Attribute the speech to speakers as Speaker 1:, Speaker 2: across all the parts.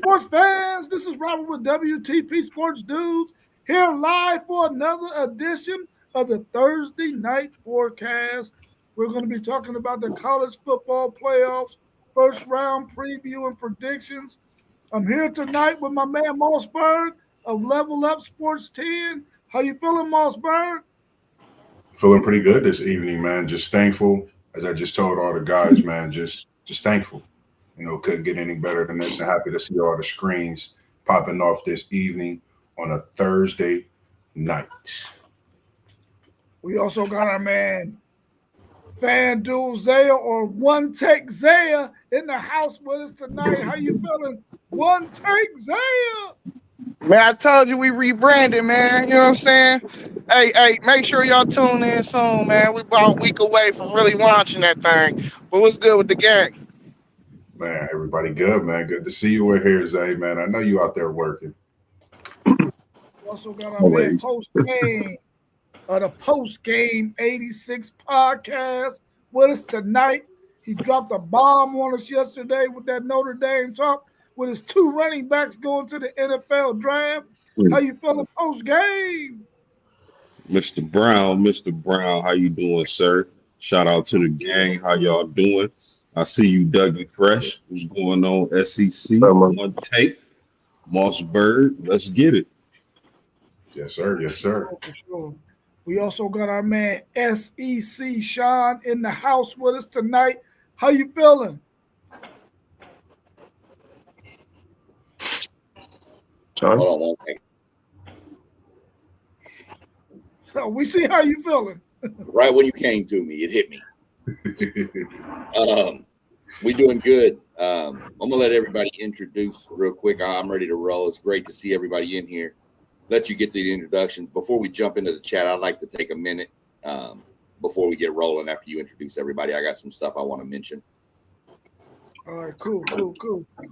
Speaker 1: sports fans, this is Robert with WTP Sports Dudes here live for another edition of the Thursday Night Forecast. We're going to be talking about the college football playoffs, first round preview and predictions. I'm here tonight with my man Mossberg of Level Up Sports 10. How you feeling, Mossberg?
Speaker 2: Feeling pretty good this evening, man. Just thankful, as I just told all the guys, man, just thankful. Couldn't get any better than this, and happy to see all the screens popping off this evening on a Thursday night.
Speaker 1: We also got our man FanDuel Zaya or One Take Zaya in the house with us tonight. How you feeling? One Take Zaya.
Speaker 3: Man, I told you we rebranded, man. You know what I'm saying? Hey, make sure y'all tune in soon, man. We about a week away from really launching that thing. But what's good with the gang?
Speaker 2: Man, everybody good, man. Good to see you in here, Zay, man. I know you out there working.
Speaker 1: We also got our man post-game of the post-game 86 podcast with us tonight. He dropped a bomb on us yesterday with that Notre Dame talk with his two running backs going to the NFL draft. How you feeling post-game?
Speaker 4: Mr. Brown, how you doing, sir? Shout out to the gang. How y'all doing? I see you, Dougie Fresh. What's going on, SEC? One Take, Mossberg. Let's get it.
Speaker 2: Yes, sir. Yes, sir.
Speaker 1: For sure. We also got our man SEC Sean in the house with us tonight. How you feeling?
Speaker 5: Sean?
Speaker 6: Hold on.
Speaker 1: We see how you feeling.
Speaker 6: Right when you came to me, it hit me. We doing good. I'm gonna let everybody introduce real quick. I'm ready to roll. It's great to see everybody in here. Let you get the introductions. Before we jump into the chat, I'd like to take a minute before we get rolling after you introduce everybody. I got some stuff I want to mention.
Speaker 1: All right, cool.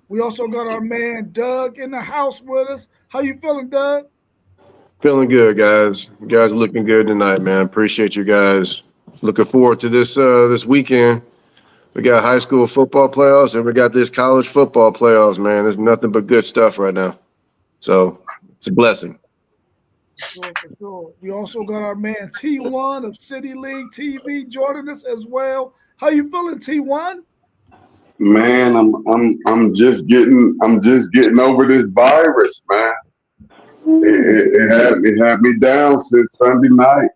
Speaker 1: We also got our man Doug in the house with us. How you feeling, Doug?
Speaker 5: Feeling good, guys. You guys are looking good tonight, man. Appreciate you guys. Looking forward to this weekend. We got high school football playoffs and we got this college football playoffs, man. There's nothing but good stuff right now. So it's a blessing.
Speaker 1: For sure. We also got our man T1 of City League TV joining us as well. How you feeling, T1?
Speaker 7: Man, I'm just getting over this virus, man. It had me down since Sunday night.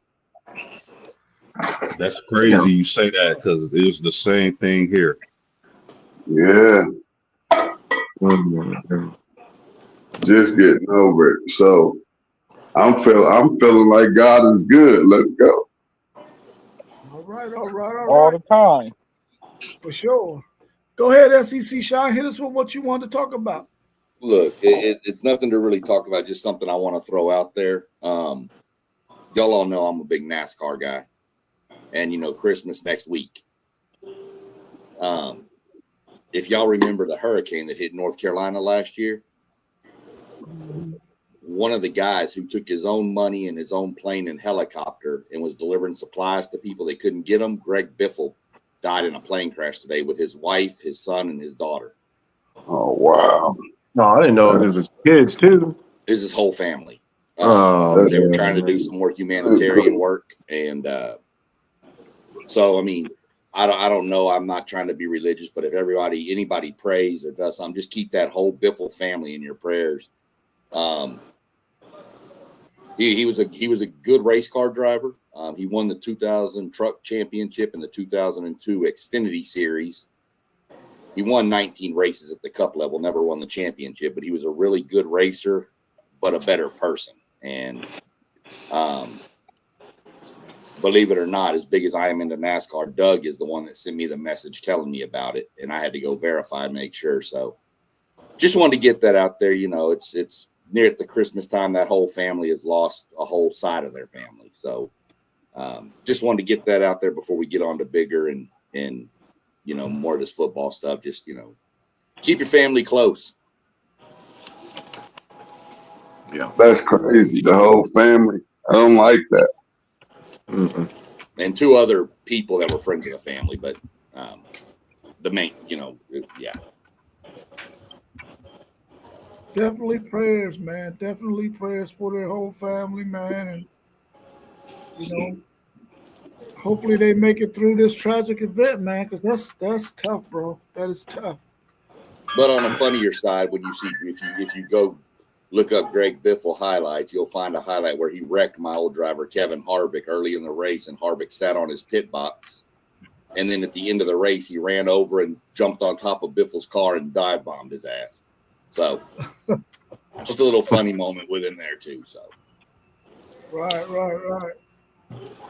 Speaker 4: That's crazy you say that because it's the same thing here.
Speaker 7: Yeah. Just getting over it. So I'm feeling like God is good. Let's go.
Speaker 1: All right.
Speaker 3: All the time.
Speaker 1: For sure. Go ahead, SEC Sean. Hit us with what you want to talk about.
Speaker 6: Look, it's nothing to really talk about, just something I want to throw out there. Y'all all know I'm a big NASCAR guy. And, Christmas next week. If y'all remember the hurricane that hit North Carolina last year, one of the guys who took his own money and his own plane and helicopter and was delivering supplies to people that couldn't get them, Greg Biffle, died in a plane crash today with his wife, his son, and his daughter.
Speaker 7: Oh, wow.
Speaker 5: No, I didn't know there was kids, too.
Speaker 6: It was his whole family. They were trying to do some more humanitarian work. And so, I mean, I don't know. I'm not trying to be religious, but if anybody prays or does something, just keep that whole Biffle family in your prayers. He was a good race car driver. He won the 2000 truck championship and the 2002 Xfinity series. He won 19 races at the cup level, never won the championship, but he was a really good racer, but a better person. And believe it or not, as big as I am into NASCAR, Doug is the one that sent me the message telling me about it, and I had to go verify and make sure. So just wanted to get that out there. It's near at the Christmas time, that whole family has lost a whole side of their family. So just wanted to get that out there before we get on to bigger and more of this football stuff. Just, keep your family close.
Speaker 7: Yeah, that's crazy. The whole family. I don't like that.
Speaker 5: Mm-mm.
Speaker 6: And two other people that were friends of the family, but the main, yeah.
Speaker 1: Definitely prayers, man. Definitely prayers for their whole family, man. And, you know, hopefully they make it through this tragic event, man, because that's tough, bro. That is tough.
Speaker 6: But on a funnier side, when you see if you go look up Greg Biffle highlights, you'll find a highlight where he wrecked my old driver Kevin Harvick early in the race, and Harvick sat on his pit box. And then at the end of the race, he ran over and jumped on top of Biffle's car and dive bombed his ass. So just a little funny moment within there too. So
Speaker 1: Right.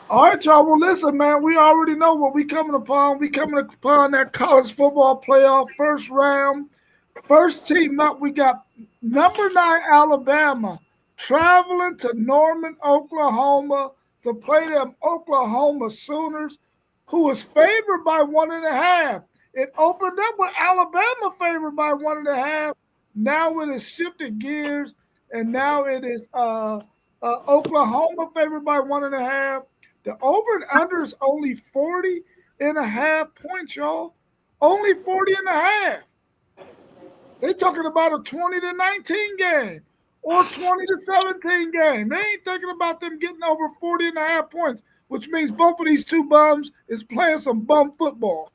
Speaker 1: All right, y'all. Well, listen, man, we already know what we coming upon. We coming upon that college football playoff first round. First team up, we got number 9 Alabama traveling to Norman, Oklahoma to play them Oklahoma Sooners, who is favored by 1.5. It opened up with Alabama favored by 1.5. Now it has shifted gears, and now it is Oklahoma favored by 1.5. The over and under is only 40.5 points, y'all. Only 40.5. They talking about a 20-19 game or 20-17 game. They ain't thinking about them getting over 40.5 points, which means both of these two bums is playing some bum football.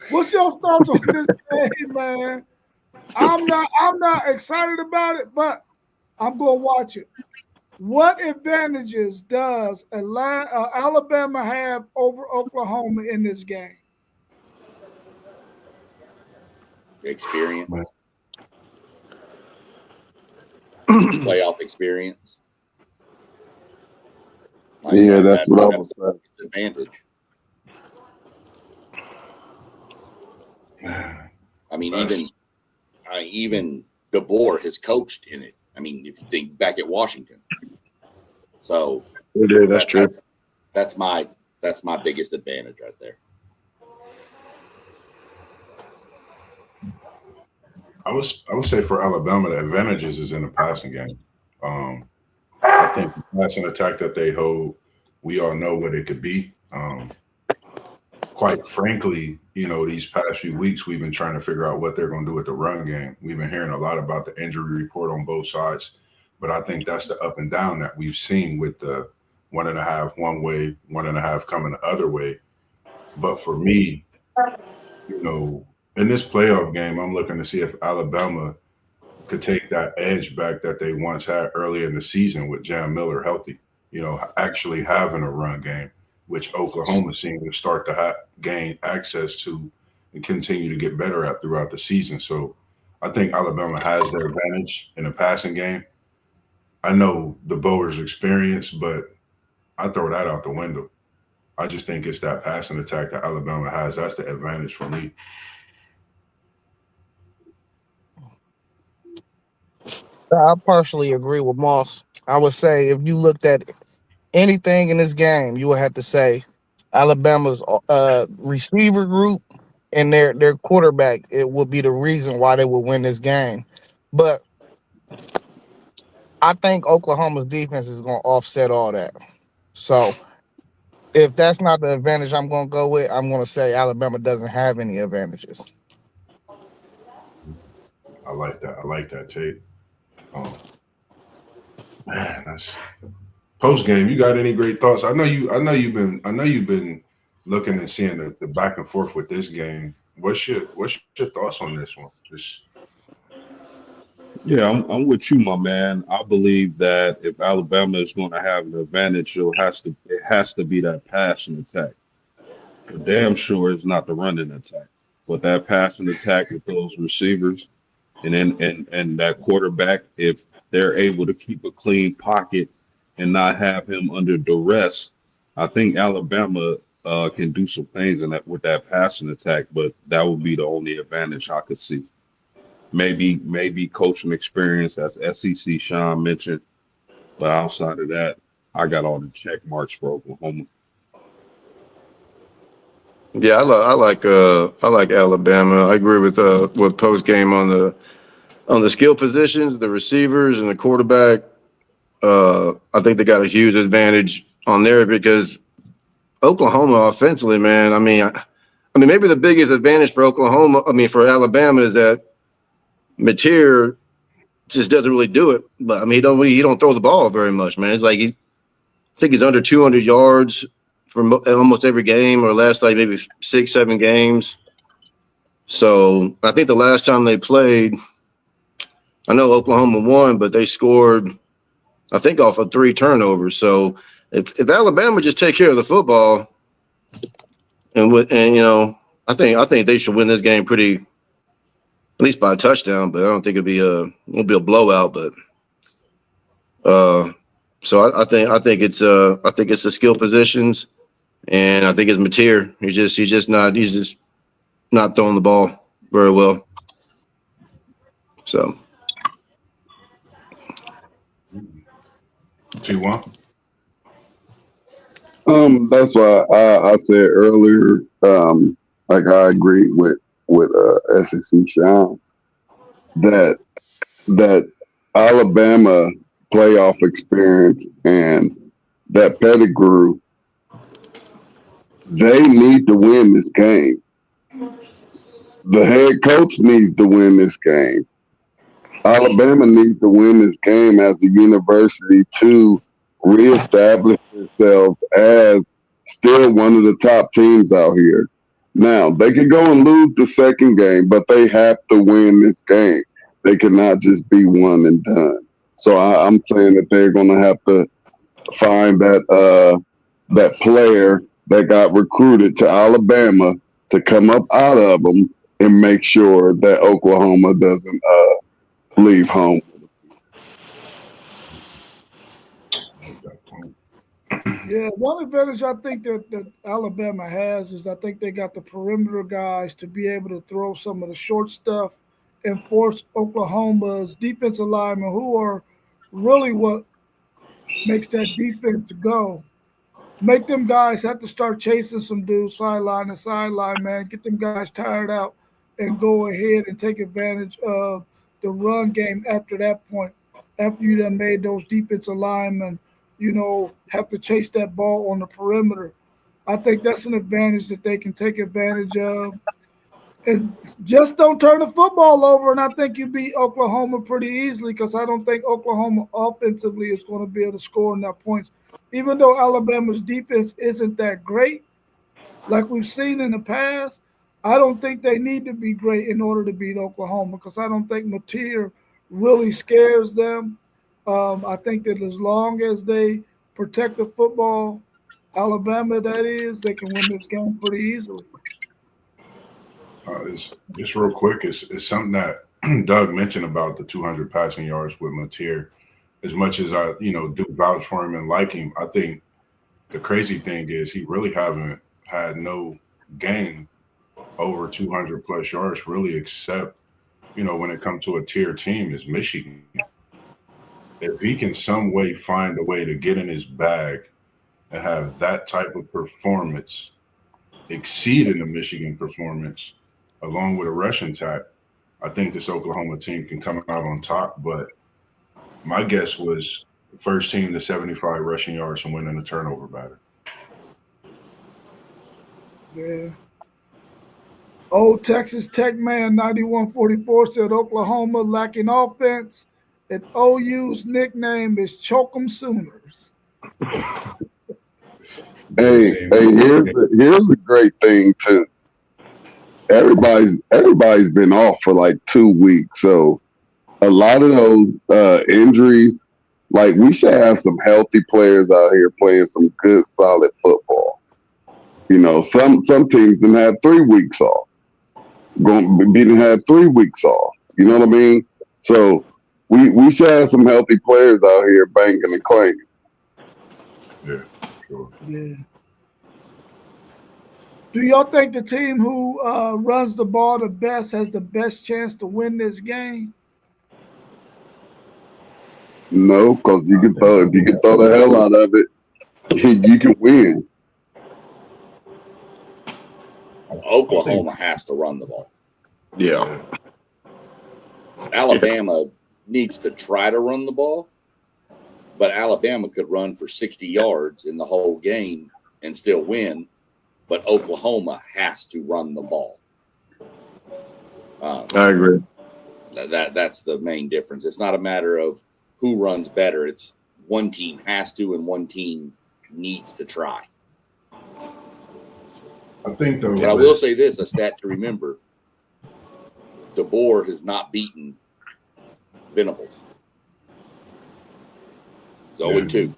Speaker 1: What's your thoughts on this game, man? I'm not excited about it, but I'm gonna watch it. What advantages does Alabama have over Oklahoma in this game?
Speaker 6: experience, playoff experience.
Speaker 7: Yeah, that's what I was saying.
Speaker 6: Disadvantage. I mean, even DeBoer has coached in it. I mean, if you think back at Washington, so
Speaker 5: That's true.
Speaker 6: That's my biggest advantage right there.
Speaker 2: I would say for Alabama, the advantages is in the passing game. I think the passing attack that they hold, we all know what it could be. Quite frankly, these past few weeks, we've been trying to figure out what they're going to do with the run game. We've been hearing a lot about the injury report on both sides, but I think that's the up and down that we've seen with the 1.5 one way, 1.5 coming the other way. But for me, in this playoff game, I'm looking to see if Alabama could take that edge back that they once had early in the season with Jam Miller healthy, actually having a run game, which Oklahoma seemed to start to gain access to and continue to get better at throughout the season. So I think Alabama has their advantage in the passing game. I know the Bower's experience, but I throw that out the window. I just think it's that passing attack that Alabama has. That's the advantage for me.
Speaker 3: I partially agree with Moss. I would say if you looked at anything in this game, you would have to say Alabama's receiver group and their quarterback, it would be the reason why they would win this game. But I think Oklahoma's defense is going to offset all that. So if that's not the advantage I'm going to go with, I'm going to say Alabama doesn't have any advantages.
Speaker 2: I like that tape. Man, that's post game. You got any great thoughts? I know you've been looking and seeing the back and forth with this game. What's your thoughts on this one?
Speaker 4: Yeah, I'm with you, my man. I believe that if Alabama is going to have an advantage, it has to be that passing attack. For damn sure, it's not the running attack, but that passing attack with those receivers, and then and that quarterback, if they're able to keep a clean pocket and not have him under duress, I think Alabama can do some things in that with that passing attack. But that would be the only advantage I could see. Maybe coaching experience, as SEC Sean mentioned, but outside of that, I got all the check marks for Oklahoma.
Speaker 5: Yeah, I like Alabama. I agree with post game on the skill positions, the receivers and the quarterback. I think they got a huge advantage on there because Oklahoma offensively, man. I mean, maybe the biggest advantage for for Alabama is that Mateer just doesn't really do it. But I mean, he don't throw the ball very much, man. It's like I think he's under 200 yards for almost every game, or last like maybe 6-7 games. So I think the last time they played, I know Oklahoma won, but they scored, I think, off of 3 turnovers. So if Alabama just take care of the football, and I think they should win this game pretty, at least by a touchdown. But I don't think won't be a blowout. But so I think it's the skill positions, and I think it's Mateer. He's just not throwing the ball very well. So
Speaker 2: T1.
Speaker 7: That's why I said earlier, like I agree with SEC Sean that Alabama playoff experience and that pedigree, they need to win this game. The head coach needs to win this game. Alabama needs to win this game as a university to reestablish themselves as still one of the top teams out here. Now, they could go and lose the second game, but they have to win this game. They cannot just be one and done. So I'm saying that they're going to have to find that player that got recruited to Alabama to come up out of them and make sure that Oklahoma doesn't leave home.
Speaker 1: Yeah, one advantage I think that Alabama has is I think they got the perimeter guys to be able to throw some of the short stuff and force Oklahoma's defensive linemen, who are really what makes that defense go. Make them guys have to start chasing some dudes sideline to sideline, man. Get them guys tired out and go ahead and take advantage of the run game after that point. After you done made those defensive linemen, have to chase that ball on the perimeter. I think that's an advantage that they can take advantage of. And just don't turn the football over, and I think you beat Oklahoma pretty easily, because I don't think Oklahoma offensively is going to be able to score enough points. Even though Alabama's defense isn't that great, like we've seen in the past, I don't think they need to be great in order to beat Oklahoma, because I don't think Mateer really scares them. I think that as long as they protect the football, Alabama, that is, they can win this game pretty easily.
Speaker 2: It's just real quick. It's something that Doug mentioned about the 200 passing yards with Mateer. As much as I, do vouch for him and like him, I think the crazy thing is he really haven't had no game over 200 plus yards, really, except, when it comes to a tier team, is Michigan. If he can some way find a way to get in his bag and have that type of performance exceeding the Michigan performance, along with a rushing attack, I think this Oklahoma team can come out on top. But my guess was the first team to 75 rushing yards and winning a turnover battle.
Speaker 1: Yeah. Old Texas Tech man 9144 said Oklahoma lacking offense, and OU's nickname is Choke 'em Sooners.
Speaker 7: Hey, here's a great thing too. Everybody's been off for like 2 weeks, so a lot of those injuries, like, we should have some healthy players out here playing some good, solid football. Some teams didn't have 3 weeks off. Didn't have 3 weeks off. You know what I mean? So we should have some healthy players out here banging and clanging.
Speaker 2: Yeah, sure.
Speaker 1: Yeah. Do y'all think the team who runs the ball the best has the best chance to win this game?
Speaker 7: No, because if you can throw the hell out of it, you can win.
Speaker 6: Oklahoma has to run the ball.
Speaker 5: yeah.
Speaker 6: Alabama needs to try to run the ball, but Alabama could run for 60 yards in the whole game and still win. But Oklahoma has to run the ball.
Speaker 5: I agree.
Speaker 6: That's the main difference. It's not a matter of who runs better. It's one team has to and one team needs to try.
Speaker 2: I think though.
Speaker 6: But I will say this, a stat to remember. DeBoer has not beaten Venables. 0-2.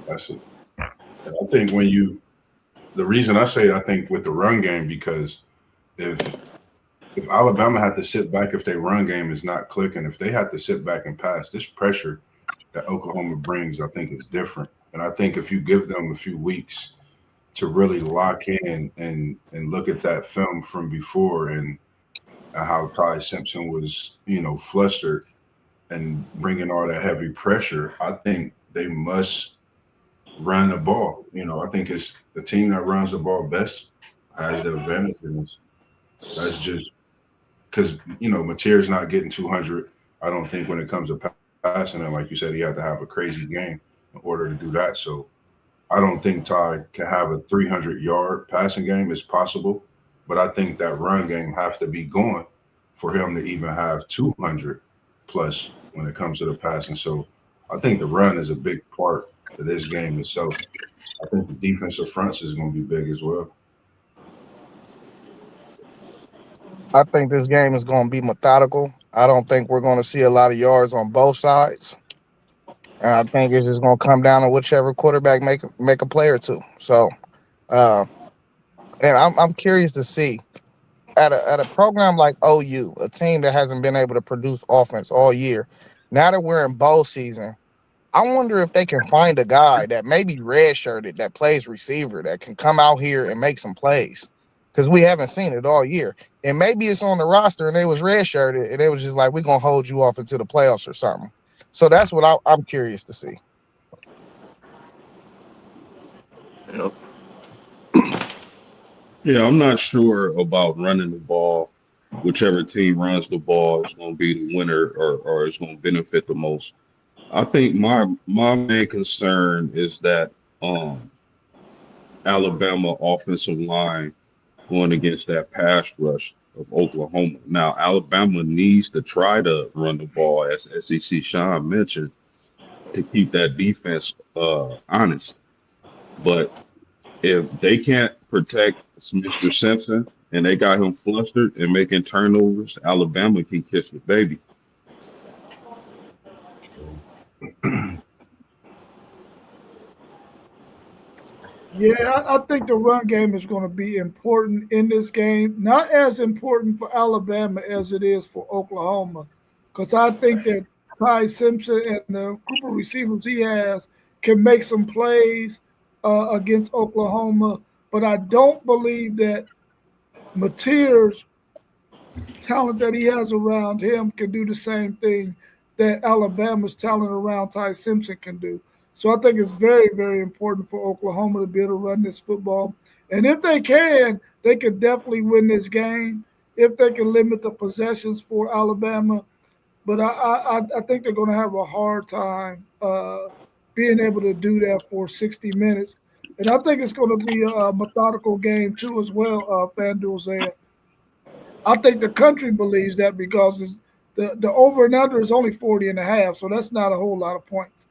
Speaker 2: That's it. I think the reason I say I think with the run game, because if Alabama had to sit back, if their run game is not clicking, if they had to sit back and pass, this pressure that Oklahoma brings, I think is different. And I think if you give them a few weeks to really lock in and look at that film from before and how Ty Simpson was, flustered and bringing all that heavy pressure, I think they must run the ball. I think it's the team that runs the ball best has the advantage in this. That's just because, Mateer's not getting 200, I don't think, when it comes to passing. And like you said, he had to have a crazy game in order to do that. So I don't think Ty can have a 300-yard passing game. It's possible, but I think that run game has to be going for him to even have 200 plus when it comes to the passing. So I think the run is a big part of this game itself. I think the defensive fronts is going to be big as well.
Speaker 3: I think this game is going to be methodical. I don't think we're going to see a lot of yards on both sides. And I think it's just going to come down to whichever quarterback make a play or two. So, and I'm curious to see at a program like OU, a team that hasn't been able to produce offense all year. Now that we're in bowl season, I wonder if they can find a guy that maybe redshirted that plays receiver that can come out here and make some plays, because we haven't seen it all year. And maybe it's on the roster and they was redshirted and it was just like, we're gonna hold you off into the playoffs or something. So that's what I'm curious to see.
Speaker 5: Yep.
Speaker 4: Yeah, I'm not sure about running the ball. Whichever team runs the ball is going to be the winner or is going to benefit the most. I think my main concern is that um, Alabama offensive line going against that pass rush of Oklahoma. Now, Alabama needs to try to run the ball, as SEC Sean mentioned, to keep that defense honest. But if they can't protect Mr. Simpson and they got him flustered and making turnovers, Alabama can kiss the baby.
Speaker 1: Yeah, I think the run game is going to be important in this game. Not as important for Alabama as it is for Oklahoma, because I think that Ty Simpson and the group of receivers he has can make some plays against Oklahoma. But I don't believe that Mateer's talent that he has around him can do the same thing that Alabama's talent around Ty Simpson can do. So I think it's very, very important for Oklahoma to be able to run this football. And if they can, they could definitely win this game if they can limit the possessions for Alabama. But I think they're going to have a hard time being able to do that for 60 minutes. And I think it's going to be a methodical game too as well, FanDuel said. I think the country believes that because the over and under is only 40 and a half. So that's not a whole lot of points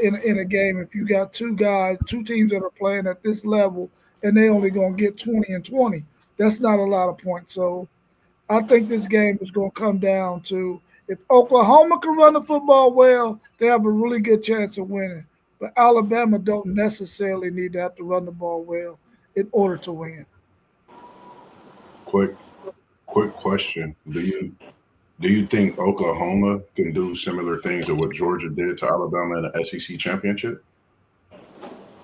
Speaker 1: in a game. If you got two teams that are playing at this level and they only going to get 20 and 20, that's not a lot of points. So I think this game is going to come down to if Oklahoma can run the football well, they have a really good chance of winning. But Alabama don't necessarily need to have to run the ball well in order to win.
Speaker 2: Quick question: Do you think Oklahoma can do similar things to what Georgia did to Alabama in the SEC championship?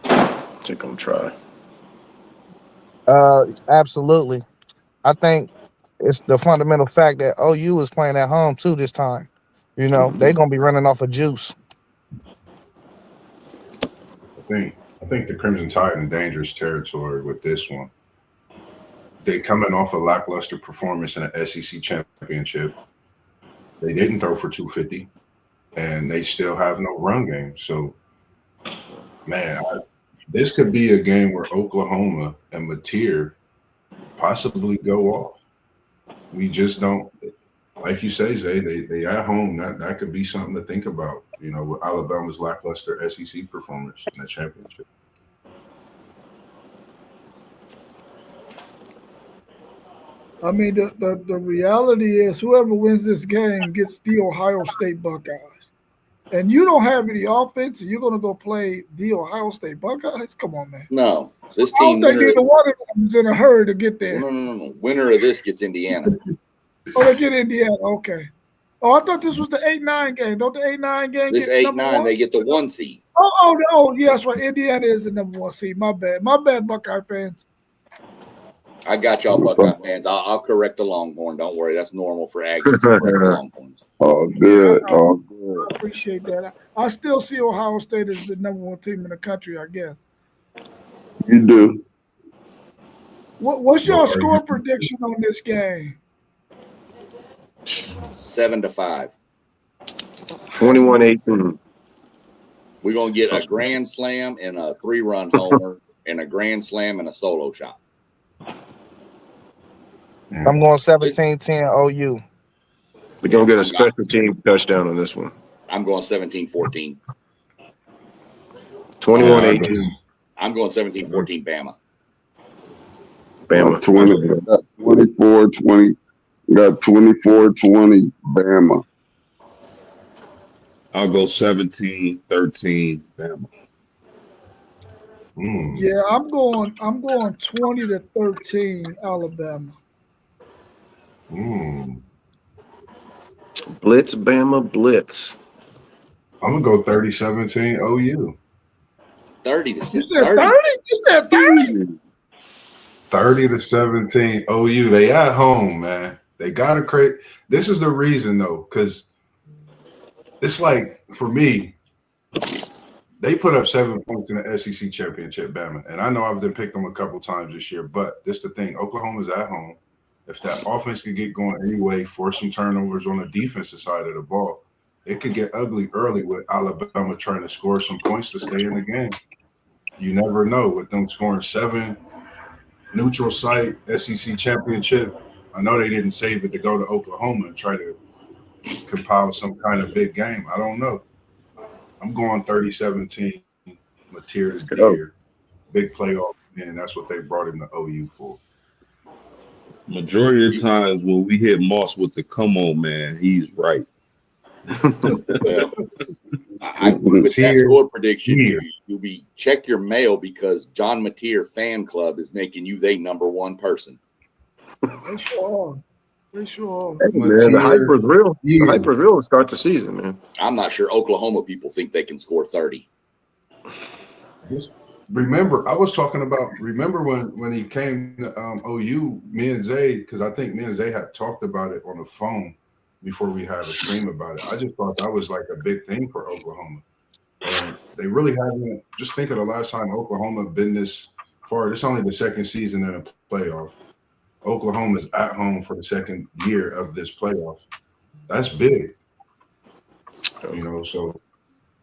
Speaker 5: I think I'm trying.
Speaker 3: Absolutely. I think it's the fundamental fact that OU is playing at home too this time. They're gonna be running off of juice.
Speaker 2: I think the Crimson Tide in dangerous territory with this one. They coming off a lackluster performance in the SEC championship. They didn't throw for 250, and they still have no run game. So, man, this could be a game where Oklahoma and Mateer possibly go off. We just don't. like you say, Zay, they at home. That could be something to think about. You know, with Alabama's lackluster SEC performance in the championship.
Speaker 1: I mean, the reality is whoever wins this game gets the Ohio State Buckeyes. And you don't have any offense, and you're going to go play the Ohio State Buckeyes? Come on, man.
Speaker 6: No, this
Speaker 1: I don't
Speaker 6: team
Speaker 1: think
Speaker 6: winner.
Speaker 1: either one of them is in a hurry to get there.
Speaker 6: No. Winner of this gets Indiana.
Speaker 1: Oh, they get Indiana. Okay. Oh, I thought this was the 8-9 game. Don't the 8-9 game
Speaker 6: This
Speaker 1: get number
Speaker 6: 8-9,
Speaker 1: one?
Speaker 6: they get the 1 seed.
Speaker 1: Oh, yeah, that's right. Indiana is the number 1 seed. My bad, Buckeye fans.
Speaker 6: I got y'all Buckeye fans. I'll correct the Longhorn. Don't worry. That's normal for Aggies to correct the Longhorns.
Speaker 7: Oh, good. Oh,
Speaker 1: I
Speaker 7: good.
Speaker 1: appreciate that. I still see Ohio State as the number 1 team in the country, I guess.
Speaker 7: You do.
Speaker 1: What's your score prediction on this game?
Speaker 6: 7-5.
Speaker 5: 21-18.
Speaker 6: We're going to get a grand slam and a 3-run homer and a grand slam and a solo shot.
Speaker 3: I'm going 17-10 OU.
Speaker 5: We're going to get a special team touchdown on this one.
Speaker 6: I'm going 17-14.
Speaker 5: 21-18.
Speaker 6: I'm going 17-14 Bama.
Speaker 5: Bama.
Speaker 7: 24-20. Got 24-20 Bama.
Speaker 4: I'll go 17-13 Bama.
Speaker 1: Yeah, I'm going 20-13 Alabama.
Speaker 5: Blitz, Bama, blitz.
Speaker 2: I'm gonna go 30-17 OU.
Speaker 6: 30 to
Speaker 1: You
Speaker 6: 6.
Speaker 1: said 30? You said 30?
Speaker 2: 30-17 OU. They at home, man. They gotta create. This is the reason though, because it's like for me, they put up 7 points in the SEC championship, Bama, and I know I've been picked them a couple times this year. But this the thing: Oklahoma's at home. If that offense could get going anyway, force some turnovers on the defensive side of the ball, it could get ugly early with Alabama trying to score some points to stay in the game. You never know with them scoring 7 neutral site SEC championship. I know they didn't save it to go to Oklahoma and try to compile some kind of big game. I don't know. I'm going 30-17, Mateer to Deer. Big playoff, and that's what they brought in the OU for.
Speaker 4: Majority of the times when we hit Moss with the come on, man, he's right.
Speaker 6: Well, with that score prediction, you'll be check your mail because John Mateer fan club is making you their number 1 person.
Speaker 1: They sure are. They sure are.
Speaker 5: Hey, man, the hype was real. The hype was real to start the season, man.
Speaker 6: I'm not sure Oklahoma people think they can score 30.
Speaker 2: Remember, I was talking about. Remember when he came to OU, me and Zay, because I think me and Zay had talked about it on the phone before we had a stream about it. I just thought that was like a big thing for Oklahoma. And they really haven't. Just think of the last time Oklahoma been this far. It's only the second season in a playoff. Oklahoma's at home for the second year of this playoff. That's big. You know, so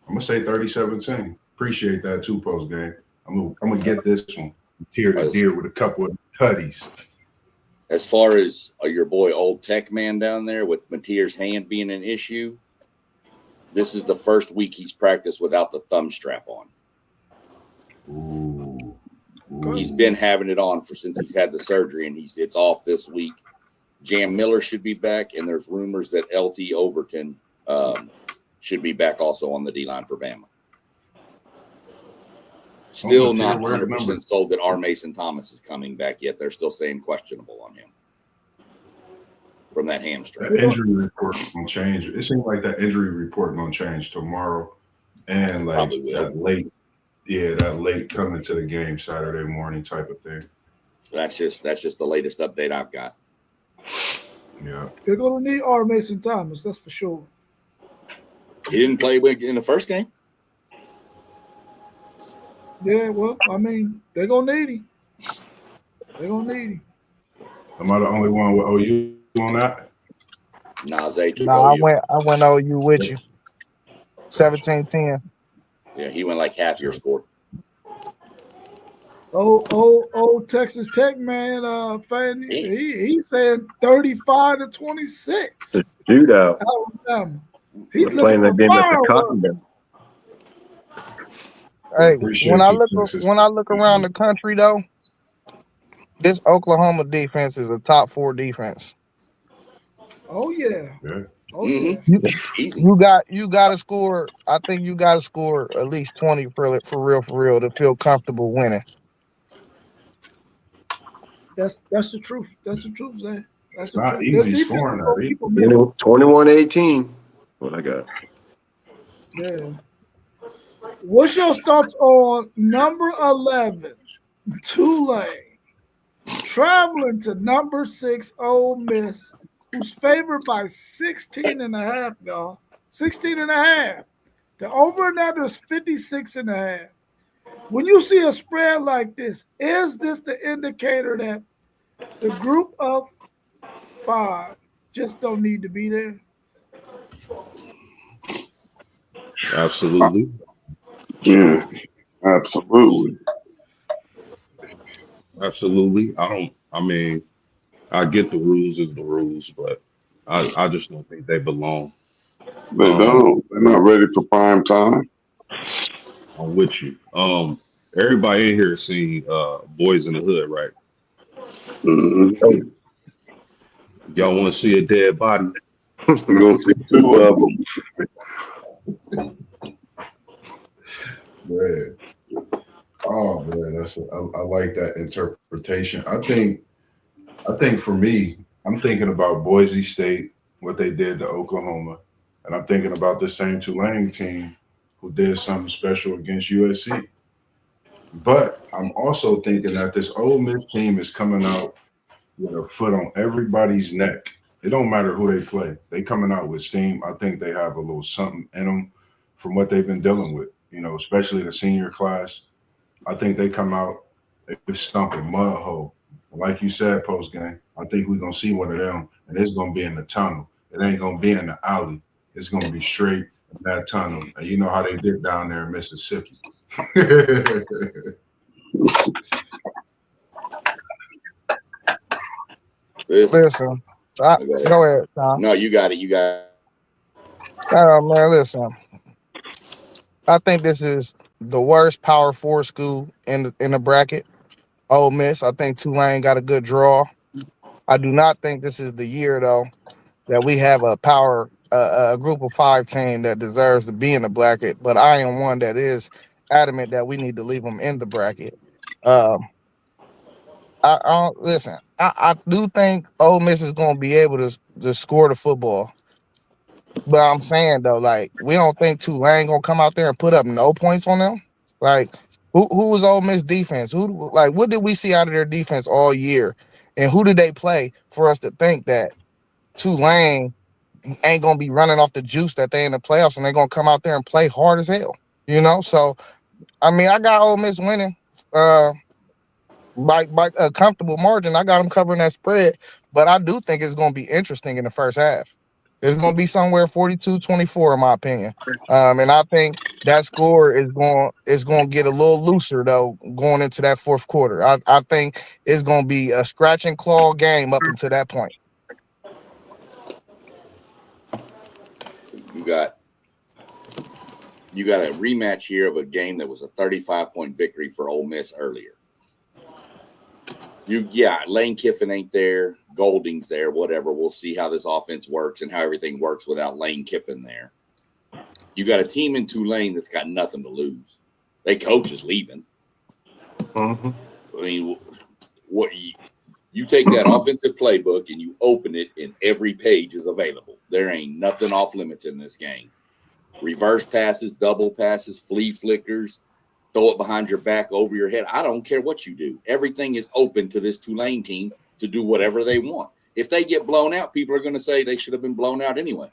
Speaker 2: I'm gonna say 30-17. Appreciate that too, post game. I'm gonna get this one. Tear to Deer with a couple of tutties.
Speaker 6: As far as your boy Old Tech Man down there with Mateer's hand being an issue, this is the first week he's practiced without the thumb strap on.
Speaker 2: Ooh.
Speaker 6: He's been having it on since he's had the surgery, and it's off this week. Jam Miller should be back, and there's rumors that LT Overton should be back also on the D-line for Bama. Still not 100% sold that R. Mason Thomas is coming back yet. They're still saying questionable on him from that hamstring.
Speaker 2: That injury report gonna change. It seems like that injury report gonna change tomorrow, and like that late coming to the game Saturday morning type of thing.
Speaker 6: That's just the latest update I've got.
Speaker 2: Yeah,
Speaker 1: they're gonna need R. Mason Thomas. That's for sure.
Speaker 6: He didn't play in the first game.
Speaker 1: Yeah, well, I mean, they're gonna need him. They're gonna need him.
Speaker 2: Am I the only one with OU on that?
Speaker 6: Nah, Zay took
Speaker 3: I
Speaker 6: OU.
Speaker 3: went OU with you. 17-10.
Speaker 6: Yeah, he went like half your score.
Speaker 1: Old Texas Tech man, fan, he's saying 35-26.
Speaker 5: Shootout.
Speaker 1: Alabama. He's
Speaker 5: They're
Speaker 1: looking
Speaker 5: playing
Speaker 1: for
Speaker 5: that game at the
Speaker 1: fireworks.
Speaker 5: Cotton Bowl.
Speaker 2: I
Speaker 3: Hey,
Speaker 2: appreciate you, Texas.
Speaker 3: when I look around the country though, this Oklahoma defense is a top 4 defense.
Speaker 1: Oh yeah.
Speaker 2: Yeah.
Speaker 1: Oh yeah.
Speaker 3: You
Speaker 6: Easy.
Speaker 3: you got to score. I think you got to score at least 20 for real to feel comfortable winning.
Speaker 1: That's the truth. That's the truth, Zay. That's
Speaker 2: It's
Speaker 1: the
Speaker 2: not
Speaker 1: truth. Their
Speaker 2: easy
Speaker 1: defense
Speaker 2: scoring
Speaker 1: is
Speaker 2: that
Speaker 1: gonna keep them in it.
Speaker 5: 21-18. What I got?
Speaker 1: Yeah. What's your thoughts on number 11, Tulane, traveling to number 6, Ole Miss, who's favored by 16 and a half, y'all. 16 and a half. The over and under is 56 and a half. When you see a spread like this, is this the indicator that the group of 5 just don't need to be there?
Speaker 4: Absolutely.
Speaker 7: Yeah, absolutely.
Speaker 4: Absolutely. I mean, I get the rules is the rules, but I just don't think they belong.
Speaker 7: They
Speaker 4: Um,
Speaker 7: don't. They're not ready for prime time.
Speaker 4: I'm with you. Everybody in here seen Boys in the Hood, right?
Speaker 7: Mm-hmm.
Speaker 4: Y'all want to see a dead body?
Speaker 7: We're gonna see 2 of them.
Speaker 2: Man. Oh man, I like that interpretation. I think for me, I'm thinking about Boise State, what they did to Oklahoma, and I'm thinking about the same Tulane team who did something special against USC. But I'm also thinking that this Ole Miss team is coming out with a foot on everybody's neck. It don't matter who they play. They coming out with steam. I think they have a little something in them from what they've been dealing with, especially the senior class. I think they come out, they stump a mud hole. Like you said, post game, I think we're gonna see one of them, and it's gonna be in the tunnel. It ain't gonna be in the alley. It's gonna be straight in that tunnel. And you know how they did down there in Mississippi.
Speaker 3: Listen,
Speaker 6: Go ahead.
Speaker 3: go ahead, Tom.
Speaker 6: No, you got it. You got it.
Speaker 3: Man, listen. I think this is the worst Power 4 school in the bracket. Ole Miss. I think Tulane got a good draw. I do not think this is the year though that we have a group of 5 team that deserves to be in the bracket. But I am one that is adamant that we need to leave them in the bracket. Um, I don't listen. I do think Ole Miss is going to be able to score the football. But I'm saying though, like we don't think Tulane gonna come out there and put up no points on them. Like who was Ole Miss defense? Who like what did we see out of their defense all year? And who did they play for us to think that Tulane ain't gonna be running off the juice that they in the playoffs and they're gonna come out there and play hard as hell? So I mean I got Ole Miss winning by a comfortable margin. I got them covering that spread, but I do think it's gonna be interesting in the first half. It's going to be somewhere 42-24 in my opinion. And I think that score is going to get a little looser though going into that fourth quarter. I think it's going to be a scratch and claw game up until that point.
Speaker 6: You got a rematch here of a game that was a 35-point victory for Ole Miss earlier. Lane Kiffin ain't there. Golding's there, whatever. We'll see how this offense works and how everything works without Lane Kiffin there. You got a team in Tulane that's got nothing to lose. Their coach is leaving.
Speaker 5: Mm-hmm.
Speaker 6: I mean, what you take that offensive playbook and you open it, and every page is available. There ain't nothing off limits in this game. Reverse passes, double passes, flea flickers, throw it behind your back, over your head. I don't care what you do. Everything is open to this Tulane team to do whatever they want. If they get blown out, people are going to say they should have been blown out anyway.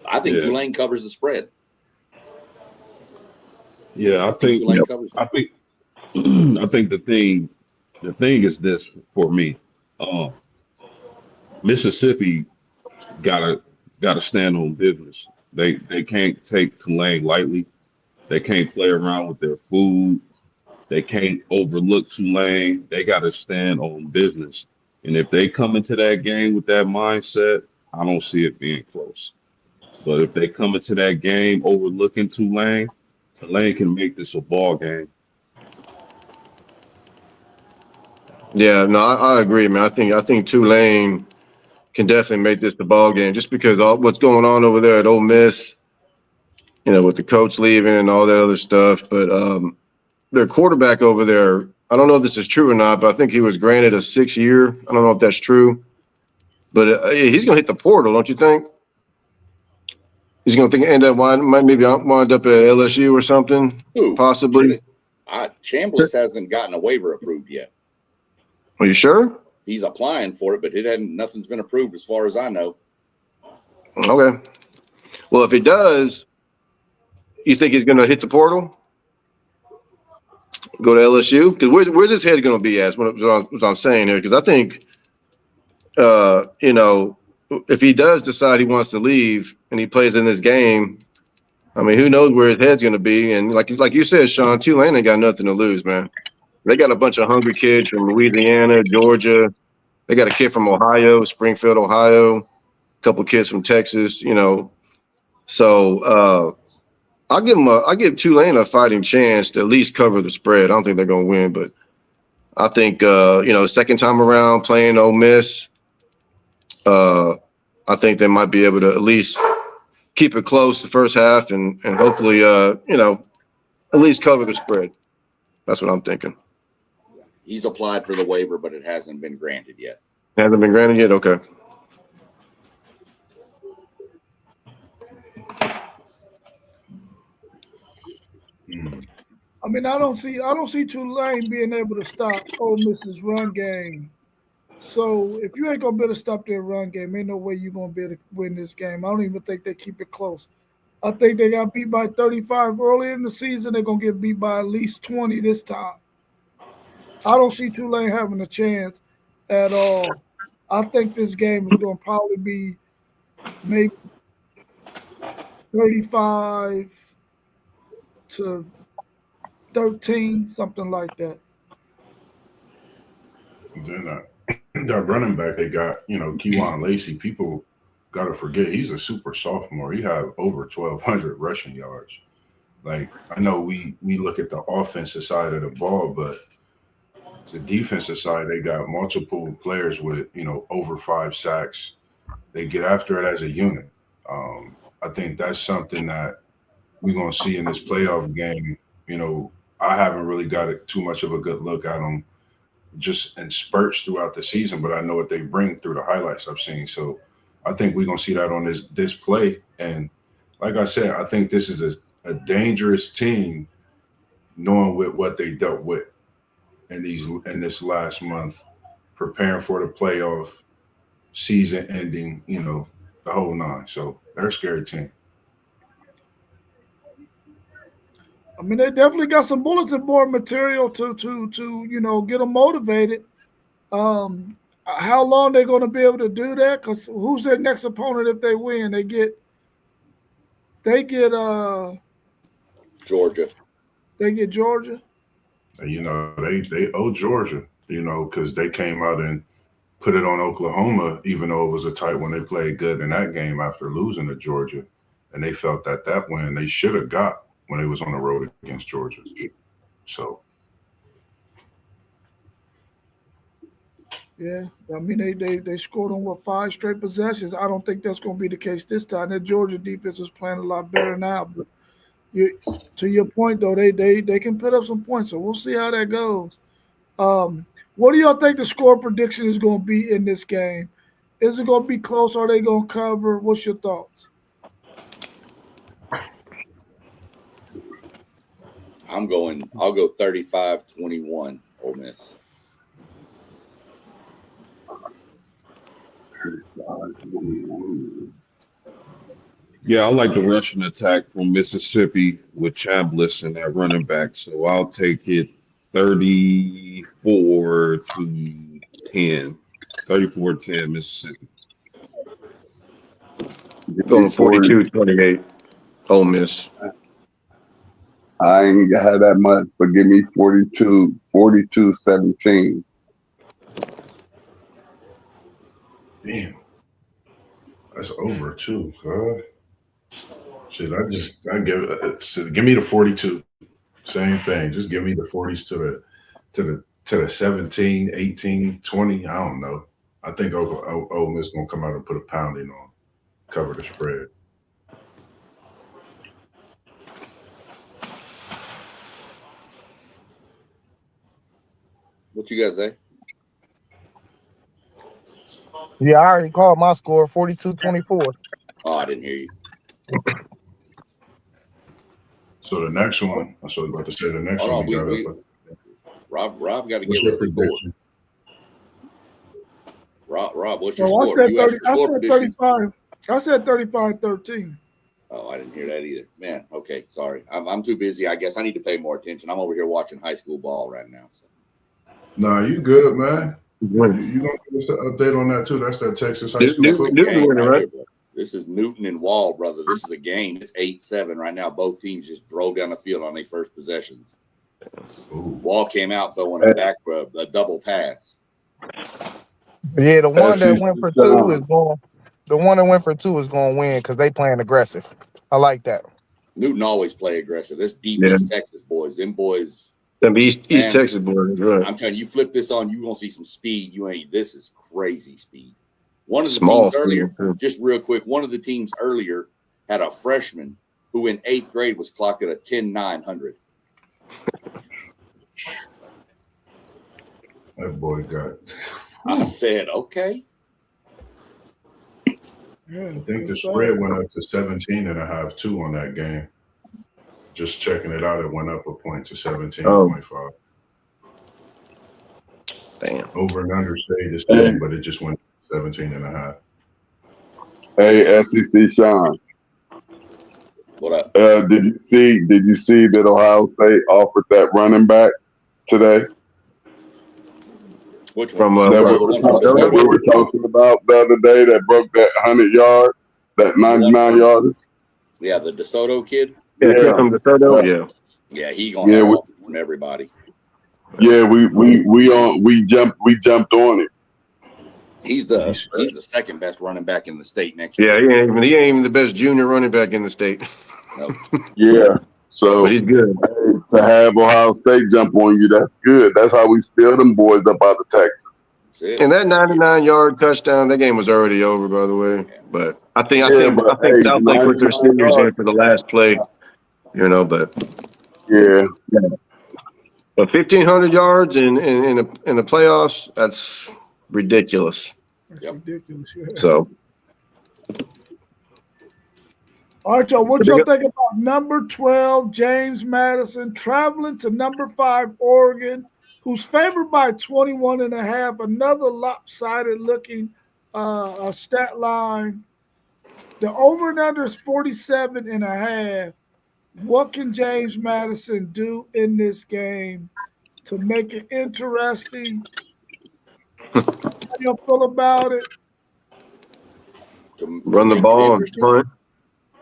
Speaker 6: I think Tulane covers the spread.
Speaker 4: Yeah, I think
Speaker 6: Tulane covers it.
Speaker 4: I think the thing is this for me. Mississippi gotta stand on business. They can't take Tulane lightly. They can't play around with their food. They can't overlook Tulane. They got to stand on business. And if they come into that game with that mindset, I don't see it being close. But if they come into that game overlooking Tulane, Tulane can make this a ball game.
Speaker 5: Yeah, no, I agree, man. I think Tulane can definitely make this the ball game just because all what's going on over there at Ole Miss, with the coach leaving and all that other stuff. But their quarterback over there, I don't know if this is true or not, but I think he was granted a 6-year. I don't know if that's true, but he's going to hit the portal, don't you think? He's going to end up maybe wind up at LSU or something,
Speaker 6: Who?
Speaker 5: possibly.
Speaker 6: Chambliss hasn't gotten a waiver approved yet.
Speaker 5: Are you sure?
Speaker 6: He's applying for it, but nothing's been approved as far as I know.
Speaker 5: Okay. Well, if he does, you think he's going to hit the portal? Go to LSU? Because where's his head going to be at? What I'm saying here. Because I think, if he does decide he wants to leave and he plays in this game, I mean, who knows where his head's going to be? And like you said, Sean, Tulane ain't got nothing to lose, man. They got a bunch of hungry kids from Louisiana, Georgia. They got a kid from Ohio, Springfield, Ohio. A couple kids from Texas. So I give Tulane a fighting chance to at least cover the spread. I don't think they're going to win, but I think second time around playing Ole Miss, I think they might be able to at least keep it close the first half and hopefully at least cover the spread. That's what I'm thinking.
Speaker 6: He's applied for the waiver, but it hasn't been granted yet.
Speaker 5: Hasn't been granted yet? Okay.
Speaker 1: I mean, I don't see Tulane being able to stop Ole Miss's run game. So if you ain't gonna be able to stop their run game, ain't no way you're gonna be able to win this game. I don't even think they keep it close. I think they got beat by 35 early in the season. They're gonna get beat by at least 20 this time. I don't see Tulane having a chance at all. I think this game is gonna probably be maybe 35 to 13, something like that.
Speaker 2: Then that running back they got, Kewan Lacey, people got to forget he's a super sophomore. He had over 1,200 rushing yards. Like, I know we look at the offensive side of the ball, but the defensive side, they got multiple players with, over 5 sacks. They get after it as a unit. I think that's something that we're going to see in this playoff game. I haven't really got too much of a good look at them just in spurts throughout the season, but I know what they bring through the highlights I've seen. So I think we're going to see that on this play. And like I said, I think this is a dangerous team knowing with what they dealt with in this last month, preparing for the playoff, season ending, the whole nine. So they're a scary team.
Speaker 1: I mean, they definitely got some bulletin board material to get them motivated. How long they're going to be able to do that? Because who's their next opponent if they win? They get
Speaker 6: Georgia.
Speaker 1: They get Georgia.
Speaker 2: They owe Georgia, because they came out and put it on Oklahoma, even though it was a tight one. They played good in that game after losing to Georgia, and they felt that win they should have got when they was on the road against Georgia. So,
Speaker 1: yeah, I mean they scored on 5 straight possessions. I don't think that's going to be the case this time. That Georgia defense is playing a lot better now. But to your point though, they can put up some points. So we'll see how that goes. What do y'all think the score prediction is going to be in this game? Is it going to be close? Are they going to cover? What's your thoughts?
Speaker 6: I'll go 35-21 Ole Miss.
Speaker 4: Yeah, I like the rushing attack from Mississippi with Chambliss and that running back. So I'll take it 34-10. 34-10 Mississippi.
Speaker 5: Going 42-28 Ole Miss.
Speaker 7: I ain't had that much, but give me 42-17.
Speaker 2: Damn, that's over too. Huh? Shit, give me the 42. Same thing. Just give me the 40s to the 17, 18, 20. I don't know. I think Ole Miss gonna come out and put a pounding on, cover the spread.
Speaker 6: What you guys say?
Speaker 3: Yeah, I already called my score 42-24.
Speaker 6: Oh, I didn't hear you.
Speaker 2: So the next one, I was about to say the next
Speaker 6: Hold
Speaker 2: one
Speaker 6: on,
Speaker 2: we got
Speaker 6: we
Speaker 2: up.
Speaker 6: Rob got to
Speaker 2: What's
Speaker 6: give
Speaker 2: your
Speaker 6: a score.
Speaker 2: prediction?
Speaker 6: Rob, what's your
Speaker 1: So I
Speaker 6: score?
Speaker 1: said
Speaker 6: You
Speaker 1: 30.
Speaker 6: asked for
Speaker 1: I
Speaker 6: score
Speaker 1: said
Speaker 6: predictions.
Speaker 1: 35. I said 35-13.
Speaker 6: Oh, I didn't hear that either. Man, okay, sorry. I'm too busy. I guess I need to pay more attention. I'm over here watching high school ball right now. So.
Speaker 2: Nah, you good, man. You
Speaker 5: Winning.
Speaker 2: gonna give us an update on that too? That's that Texas high
Speaker 5: Newton-
Speaker 2: school
Speaker 6: That's the
Speaker 2: football.
Speaker 6: game
Speaker 5: winning, right?
Speaker 6: here, bro. This is Newton and Wall, brother. This is a game. It's 8-7 right now. Both teams just drove down the field on their first possessions.
Speaker 2: Ooh.
Speaker 6: Wall came out throwing a back a double pass.
Speaker 3: Yeah, the one that
Speaker 7: SEC
Speaker 3: went for 2
Speaker 7: Sean.
Speaker 3: is going. The one that went for 2 is going to win because they playing aggressive. I like that.
Speaker 6: Newton always play aggressive. This deep
Speaker 5: Yeah.
Speaker 6: East Texas boys. Them boys.
Speaker 5: Them East
Speaker 6: Man,
Speaker 5: Texas boys, right?
Speaker 6: I'm telling you, flip this on, you gonna see some speed. This is crazy speed. One of the
Speaker 5: Small
Speaker 6: teams earlier,
Speaker 5: field, too.
Speaker 6: just real quick, one of the teams earlier had a freshman who in 8th grade was clocked at a 10-900.
Speaker 2: That boy got.
Speaker 6: I said, okay.
Speaker 1: Yeah,
Speaker 2: I think the spread went up to 17.5 too on that game. Just checking it out, it went up a point to 17.5.
Speaker 5: Damn.
Speaker 2: Over and under stayed the same, but it just went 17.5.
Speaker 7: Hey, SEC Sean.
Speaker 6: What up?
Speaker 7: Did you see that Ohio State offered that running back today?
Speaker 6: Which one?
Speaker 5: From
Speaker 7: That
Speaker 6: The one from DeSoto?
Speaker 7: we were talking about the other day that broke that 100-yard, that 99-yarders.
Speaker 6: Yeah, the DeSoto kid.
Speaker 5: Yeah, kid from DeSoto. Yeah.
Speaker 6: Yeah, he gonna have offers from everybody.
Speaker 7: Yeah, we jumped on it.
Speaker 6: He's the second best running back in the state next year.
Speaker 5: Yeah, he ain't even the best junior running back in the state.
Speaker 6: Nope.
Speaker 7: Yeah, so
Speaker 5: But he's good.
Speaker 7: to have Ohio State jump on you, that's good. That's how we steal them boys up out of Texas.
Speaker 6: That's it.
Speaker 5: And that 99-yard touchdown, that game was already over, by the way. But I think
Speaker 7: hey,
Speaker 5: South Lake put their
Speaker 7: 99
Speaker 5: seniors in
Speaker 7: yards.
Speaker 5: for the last play. But
Speaker 7: Yeah.
Speaker 5: But 1,500 yards in the playoffs, that's ridiculous.
Speaker 6: Yep.
Speaker 1: Ridiculous. Yeah.
Speaker 5: So,
Speaker 1: All right, y'all. What y'all think about number 12, James Madison, traveling to number 5, Oregon, who's favored by 21.5? Another lopsided looking stat line. The over and under is 47.5. What can James Madison do in this game to make it interesting? How do you feel about it?
Speaker 5: Run the ball and punt.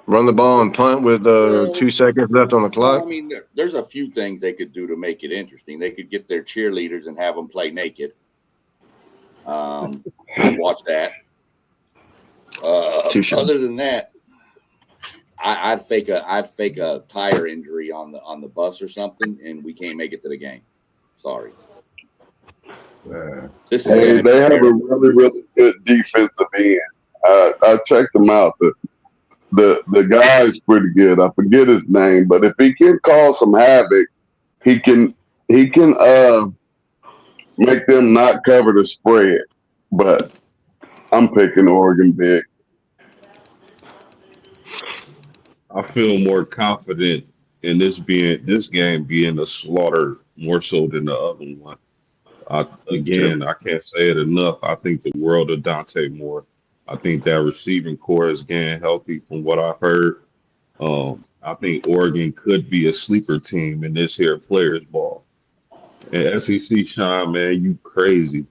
Speaker 5: Run the ball and punt with 2 seconds left on the clock.
Speaker 6: I mean, there's a few things they could do to make it interesting. They could get their cheerleaders and have them play naked. I'd watch that. Other than that, I'd fake a tire injury on the bus or something, and we can't make it to the game. Sorry.
Speaker 7: They have a really, really good defensive end. I checked them out. The guy's pretty good. I forget his name, but if he can cause some havoc, he can make them not cover the spread. But I'm picking Oregon big.
Speaker 4: I feel more confident in this game being a slaughter more so than the other one. I can't say it enough. I think the world of Dante Moore. I think that receiving core is getting healthy from what I've heard. I think Oregon could be a sleeper team in this here players ball. And SEC Sean, man, you crazy.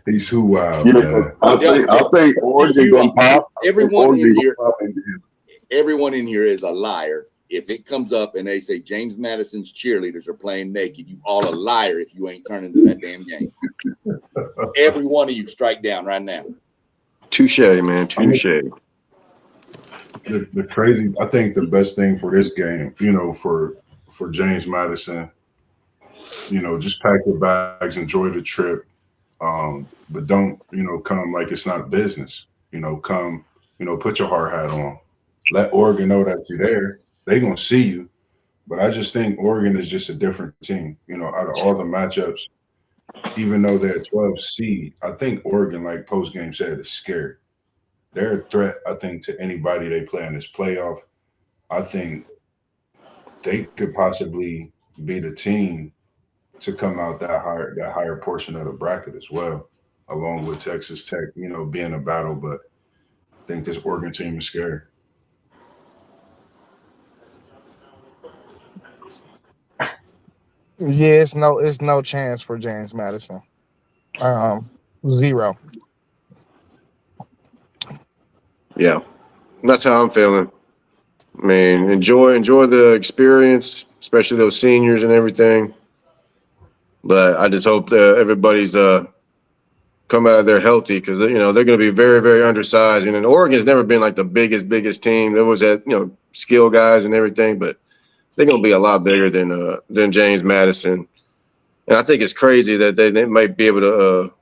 Speaker 2: He's too wild,
Speaker 7: Yeah,
Speaker 2: man.
Speaker 7: I think Oregon gonna pop.
Speaker 6: Everyone in here, everyone in here is a liar. If it comes up and they say James Madison's cheerleaders are playing naked, you all a liar if you ain't turning to that damn game. Every one of you strike down right now.
Speaker 5: Touche, man. Touche.
Speaker 2: The crazy, I think the best thing for this game, for James Madison, just pack your bags, enjoy the trip, but don't, come like it's not business. Come, put your hard hat on. Let Oregon know that you're there. They're going to see you. But I just think Oregon is just a different team. Out of all the matchups, even though they're a 12 seed, I think Oregon, like post-game said, is scared. They're a threat, I think, to anybody they play in this playoff. I think they could possibly be the team to come out that higher portion of the bracket as well, along with Texas Tech, being a battle. But I think this Oregon team is scary.
Speaker 3: Yeah, it's no chance for James Madison. Zero.
Speaker 5: Yeah, that's how I'm feeling. I mean, enjoy the experience, especially those seniors and everything. But I just hope that everybody's come out of there healthy because they're going to be very, very undersized. And Oregon's never been like the biggest team. There was that skill guys and everything, but they're going to be a lot bigger than James Madison. And I think it's crazy that they might be able to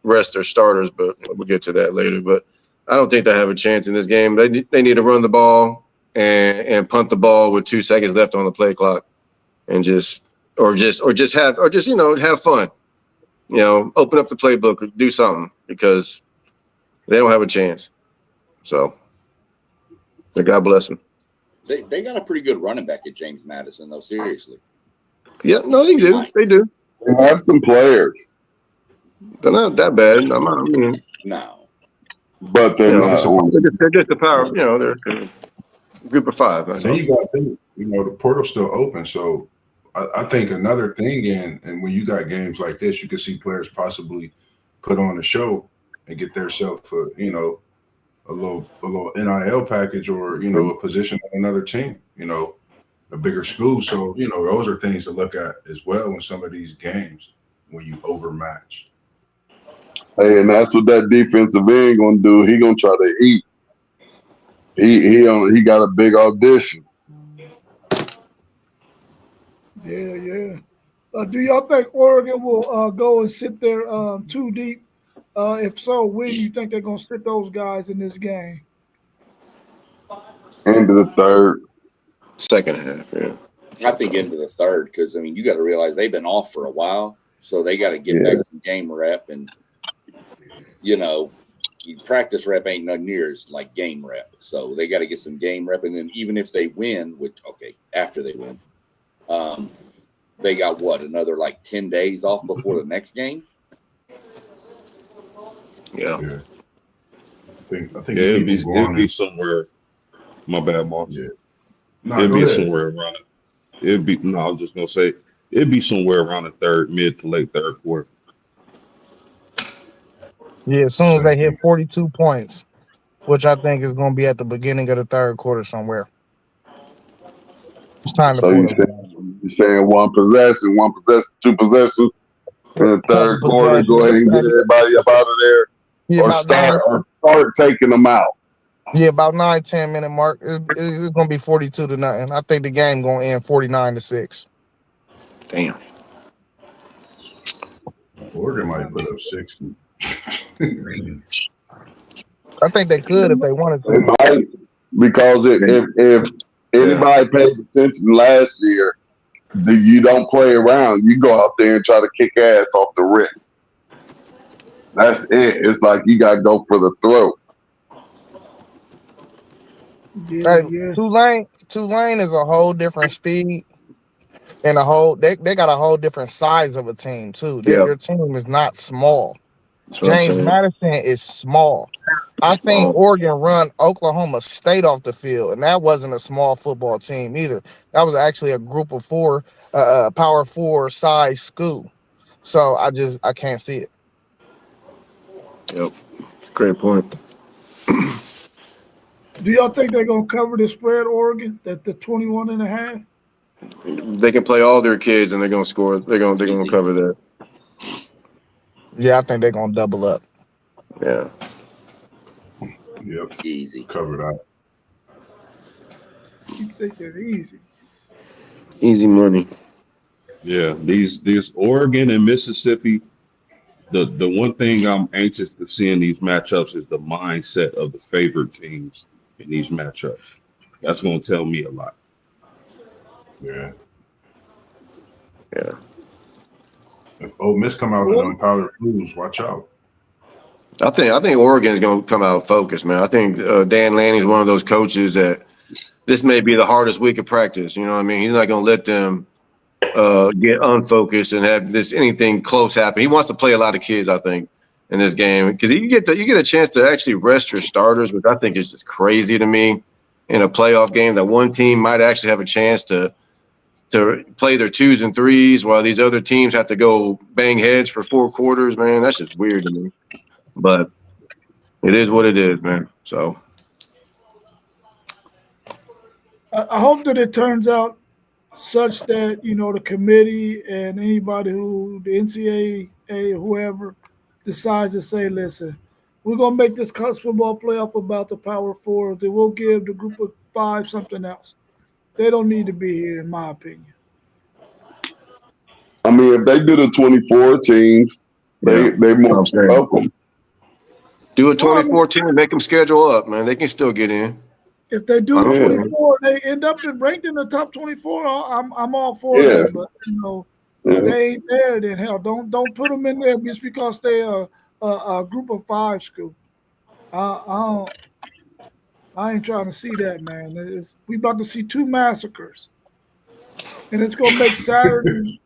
Speaker 5: rest their starters, but we'll get to that later. But I don't think they have a chance in this game. They need to run the ball and punt the ball with 2 seconds left on the play clock, and just have fun. Open up the playbook or do something because they don't have a chance. So, God bless them.
Speaker 6: They got a pretty good running back at James Madison, though. Seriously.
Speaker 5: Yeah, no, they do. They do.
Speaker 7: They have some players.
Speaker 5: They're not that bad.
Speaker 6: No.
Speaker 7: But they're not.
Speaker 5: They're just a power. They're a group of five.
Speaker 2: Then you got the portal's still open. So I think another thing, and when you got games like this, you can see players possibly put on a show and get themselves a little NIL package or a position on another team. A bigger school. So those are things to look at as well in some of these games when you overmatch.
Speaker 7: Hey, and that's what that defensive end gonna do. He gonna try to eat. He got a big audition.
Speaker 1: Yeah. Do y'all think Oregon will go and sit there too deep? If so, when do you think they're gonna sit those guys in this game?
Speaker 7: End of the third.
Speaker 5: Second half, yeah.
Speaker 6: I think into the third because, you got to realize they've been off for a while. So they got to get back some game rep. And, practice rep ain't no near as like game rep. So they got to get some game rep. And then even if they win, after they win, they got another like 10 days off before the next game?
Speaker 5: Yeah.
Speaker 2: I think
Speaker 4: it'd be somewhere. My bad, Mark.
Speaker 2: Yeah.
Speaker 4: It'd be somewhere around it. I was just gonna say it'd be somewhere around the mid to late third quarter.
Speaker 3: Yeah, as soon as they hit 42 points, which I think is going to be at the beginning of the third quarter somewhere. It's time to
Speaker 7: So you're saying one possession, 2 possessions in the third quarter. Go ahead and get everybody up out of there, or start taking them out.
Speaker 3: Yeah, about 9-10 minute mark. It's going to be 42-0. I think the game going to end 49-6.
Speaker 5: Damn.
Speaker 2: Oregon might put up 60.
Speaker 3: I think they could if they wanted to.
Speaker 7: They might, because if anybody paid attention last year, you don't play around. You go out there and try to kick ass off the rip. That's it. It's like you got to go for the throat.
Speaker 3: Yeah. Tulane is a whole different speed and they got a whole different size of a team too. Their team is not small. James Madison is small. I think Oregon run Oklahoma State off the field, and that wasn't a small football team either. That was actually a group of 4, Power 4 size school. So I can't see it.
Speaker 5: Yep, great point.
Speaker 1: Do y'all think they're gonna cover the spread, Oregon, that the 21.5?
Speaker 5: They can play all their kids and they're gonna score. They're gonna
Speaker 6: Easy.
Speaker 5: cover that.
Speaker 3: Yeah, I think they're gonna double up.
Speaker 5: Yeah.
Speaker 2: Yep,
Speaker 6: Easy.
Speaker 2: cover that.
Speaker 1: They said easy.
Speaker 5: Easy money.
Speaker 4: Yeah, these Oregon and Mississippi. The one thing I'm anxious to see in these matchups is the mindset of the favored teams in these matchups. That's going to tell me a lot.
Speaker 2: Yeah.
Speaker 5: Yeah.
Speaker 2: If Ole Miss come out in
Speaker 1: Well,
Speaker 2: them powder blues, watch out.
Speaker 5: I think Oregon is gonna come out focused, man. I think Dan Lanning's one of those coaches that this may be the hardest week of practice. You know what I mean? He's not gonna let them get unfocused and have this anything close happen. He wants to play a lot of kids, I think, in this game because you get a chance to actually rest your starters, which I think is just crazy to me in a playoff game that one team might actually have a chance to play their 2s and 3s while these other teams have to go bang heads for 4 quarters. Man, that's just weird to me. But it is what it is, man. So
Speaker 1: I hope that it turns out such that the committee and anybody who the NCAA whoever decides to say, listen, we're gonna make this college football playoff about the Power Four. Then we'll give the Group of Five something else. They don't need to be here, in my opinion.
Speaker 7: I mean, if they do the 24 teams,
Speaker 5: yeah,
Speaker 7: they
Speaker 5: that's what
Speaker 7: more
Speaker 5: I'm saying.
Speaker 7: welcome.
Speaker 5: Do a
Speaker 1: Well, I mean,
Speaker 5: 2014 and make them schedule up, man. They can still get in.
Speaker 1: if they do
Speaker 5: I
Speaker 1: the
Speaker 5: don't
Speaker 7: Yeah,
Speaker 5: care.
Speaker 1: 24, they end up ranked in the top 24. I'm all for
Speaker 7: yeah,
Speaker 1: that. But if
Speaker 7: yeah.
Speaker 1: they ain't there, then hell, don't put them in there just because they are a Group of Five school. I I ain't trying to see that, man. We about to see two massacres, and it's gonna make Saturday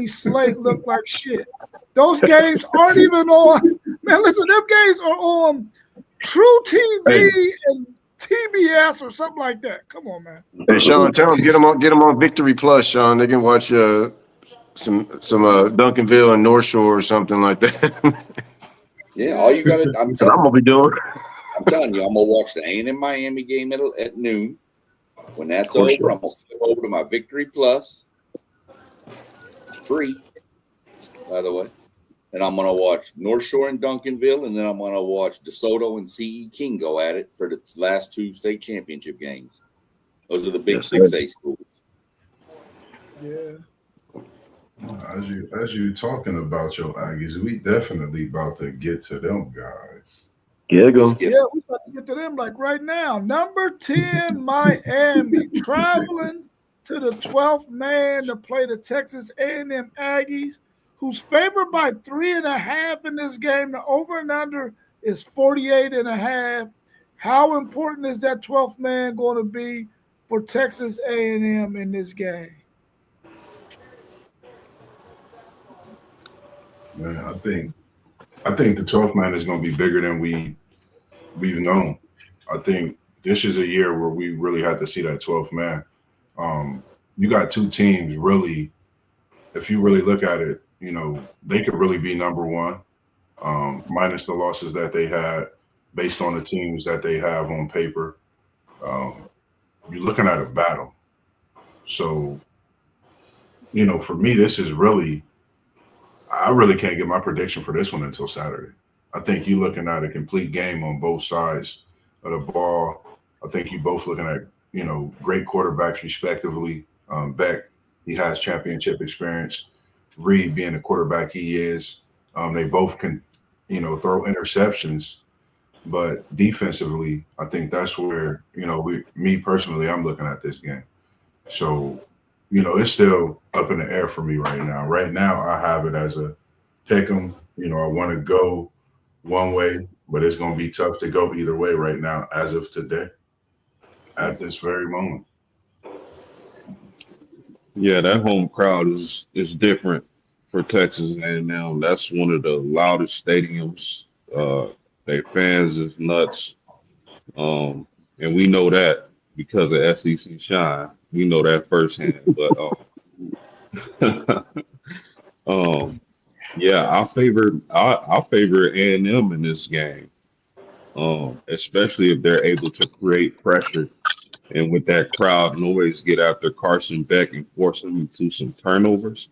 Speaker 1: slate look like shit. Those games aren't even on. Man, listen, them games are on True
Speaker 5: Hey,
Speaker 1: TV and TBS or something like that. Come on, man.
Speaker 5: hey, Sean, tell them get them on Victory Plus, Sean. They can watch some Duncanville and North Shore or something like that.
Speaker 6: Yeah, all you got to.
Speaker 5: That's what I'm gonna be doing.
Speaker 6: I'm telling you, I'm gonna watch the A&M Miami game at noon. When that's
Speaker 5: For
Speaker 6: over,
Speaker 5: sure.
Speaker 6: I'm gonna flip over to my Victory Plus, free, by the way, and I'm gonna watch North Shore and Duncanville, and then I'm gonna watch DeSoto and CE King go at it for the last two state championship games. Those are the big
Speaker 5: Yes,
Speaker 6: 6A schools.
Speaker 1: Yeah.
Speaker 2: As you talking about your Aggies, we definitely about to get to them guys.
Speaker 5: Yeah, go.
Speaker 6: Skip.
Speaker 1: Yeah, we about to get to them like right now. Number 10, Miami, traveling to the 12th man to play the Texas A&M Aggies, who's favored by 3.5 in this game. The over and under is 48.5. How important is that 12th man going to be for Texas A&M in this game?
Speaker 2: Man, I think the 12th man is going to be bigger than we've known. I think this is a year where we really had to see that 12th man. You got two teams really. If you really look at it, they could really be number one, minus the losses that they had, based on the teams that they have on paper. You're looking at a battle. So, for me, this is really. I really can't get my prediction for this one until Saturday. I think you're looking at a complete game on both sides of the ball. I think you both looking at, great quarterbacks respectively. Beck, he has championship experience. Reed being the quarterback he is. They both can, throw interceptions. But defensively, I think that's where, me personally, I'm looking at this game. So, it's still up in the air for me right now. Right now, I have it as a pick 'em. I want to go one way, but it's going to be tough to go either way right now as of today, at this very moment.
Speaker 4: Yeah, that home crowd is different for Texas A&M. That's one of the loudest stadiums. Their fans is nuts, and we know that because of SEC Shine. We know that firsthand. But yeah, I favor A&M in this game. especially if they're able to create pressure and with that crowd noise get after Carson Beck and force him into some turnovers.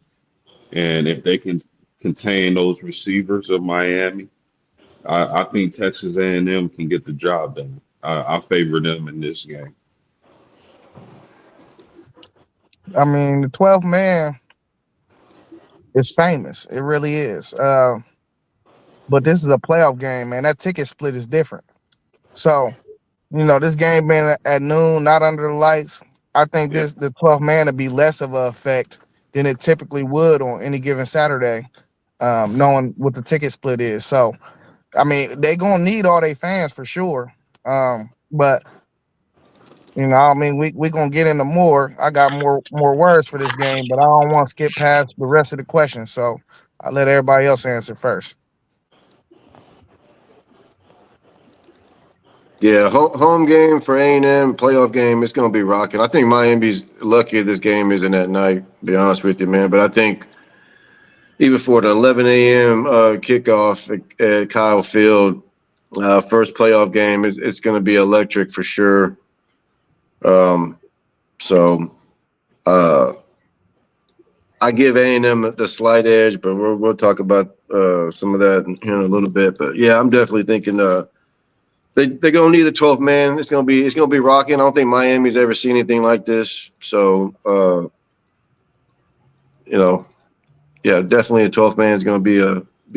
Speaker 4: And if they can contain those receivers of Miami, I think Texas A&M can get the job done. I favor them in this game.
Speaker 3: I mean, the 12th man is famous. It really is. But this is a playoff game, man. That ticket split is different. So, this game being at noon, not under the lights, I think
Speaker 4: Yeah.
Speaker 3: the 12th man would be less of an effect than it typically would on any given Saturday, knowing what the ticket split is. So, I mean, they gonna need all their fans for sure. But I mean, we gonna get into more. I got more words for this game, but I don't want to skip past the rest of the questions. So I'll let everybody else answer first.
Speaker 5: Yeah, home game for A&M, playoff game, it's going to be rocking. I think Miami's lucky this game isn't at night, to be honest with you, man. But I think even for the 11 a.m. Kickoff at Kyle Field, first playoff game, it's going to be electric for sure. So I give A&M the slight edge, but we'll talk about some of that in a little bit. But yeah, I'm definitely thinking they're gonna need the 12th man. It's gonna be rocking. I don't think Miami's ever seen anything like this. So yeah, definitely a 12th man is gonna be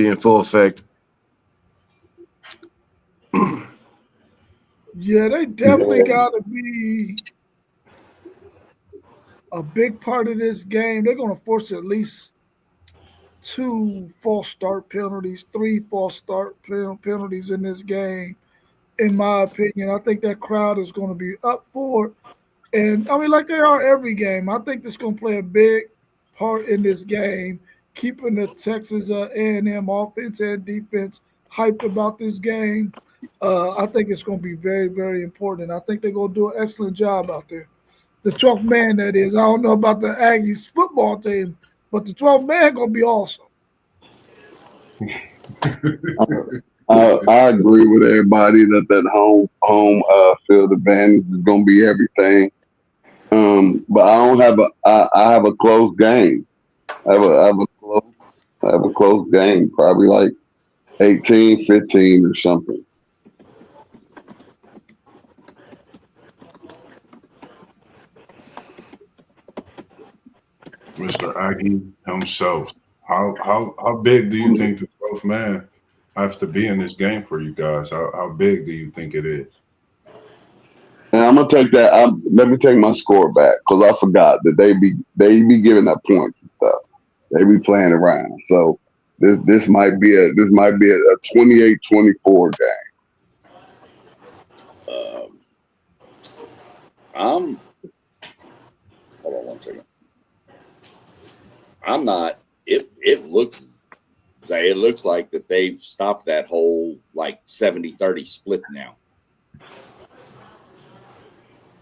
Speaker 5: in full effect.
Speaker 1: Yeah, they definitely got to be a big part of this game. They're going to force at least two false start penalties, three false start penalties in this game. In my opinion, I think that crowd is going to be up for it. And I mean, like they are every game. I think this going to play a big part in this game, keeping the Texas A&M offense and defense hyped about this game. I think it's going to be very, very important. And I think they're going to do an excellent job out there. The 12th man, that is. I don't know about the Aggies football team, but the 12th man going to be awesome.
Speaker 7: I agree with everybody that home field advantage is going to be everything. But I don't have I have a close game. I have a close game, probably like 18-15 or something.
Speaker 2: Mr. Aggie himself. How big do you think the 12th man have to be in this game for you guys? How big do you think it is?
Speaker 7: And I'm gonna take that. Let me take my score back because I forgot that they be giving up points and stuff. They be playing around. So this might be a 28-24 game.
Speaker 6: Hold on one second. I'm not. It looks like that they've stopped that whole like 70-30 split now.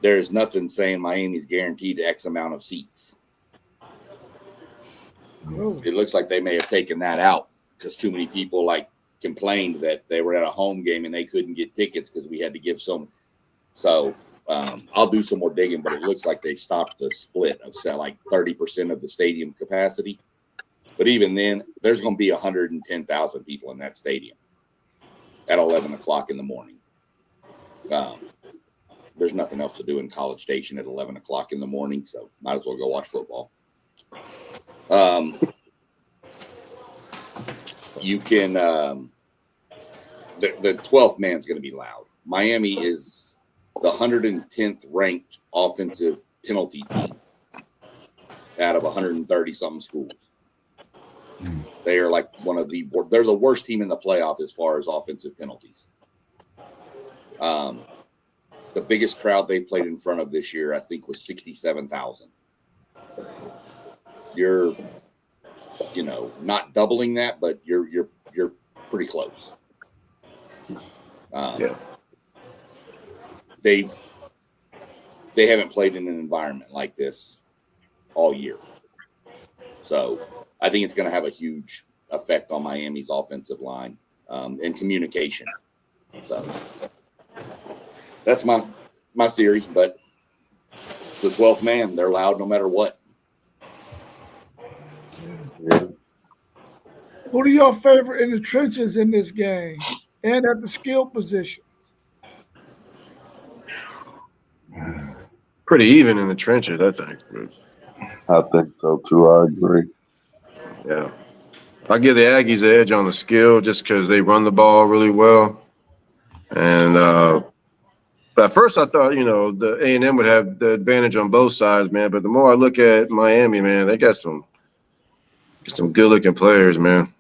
Speaker 6: There's nothing saying Miami's guaranteed X amount of seats. It looks like they may have taken that out because too many people like complained that they were at a home game and they couldn't get tickets because we had to give some. So I'll do some more digging, but it looks like they've stopped the split of like 30% of the stadium capacity. But even then, there's going to be 110,000 people in that stadium at 11 o'clock in the morning. There's nothing else to do in College Station at 11 o'clock in the morning, so might as well go watch football. You can the 12th man's going to be loud. Miami is the 110th ranked offensive penalty team out of 130 something schools. They are like they're the worst team in the playoff as far as offensive penalties. The biggest crowd they played in front of this year, I think, was 67,000. You're, not doubling that, but you're pretty close.
Speaker 5: Yeah.
Speaker 6: They haven't played in an environment like this all year. So I think it's going to have a huge effect on Miami's offensive line and communication. So that's my theory. But it's the 12th man. They're loud no matter what.
Speaker 2: Yeah.
Speaker 1: Who do y'all favorite in the trenches in this game and at the skill position?
Speaker 5: Pretty even in the trenches, I think.
Speaker 7: I think so too. I agree.
Speaker 5: Yeah. I give the Aggies the edge on the skill just because they run the ball really well. And but at first I thought, the A&M would have the advantage on both sides, man. But the more I look at Miami, man, they got some good-looking players, man.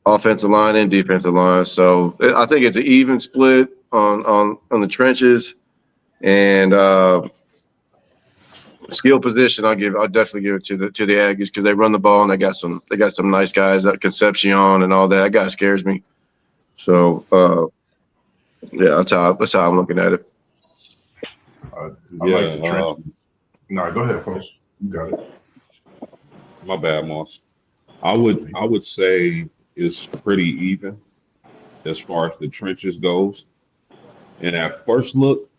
Speaker 5: Offensive line and defensive line. So I think it's an even split on the trenches. And skill position, I'll definitely give it to the Aggies because they run the ball and they got some nice guys, that Concepcion and all that. That guy scares me. So yeah, that's how I'm looking at it.
Speaker 2: I like the trenches. No, go ahead, Post. You got it.
Speaker 4: My bad, Moss. I would say it's pretty even as far as the trenches goes. And at first look,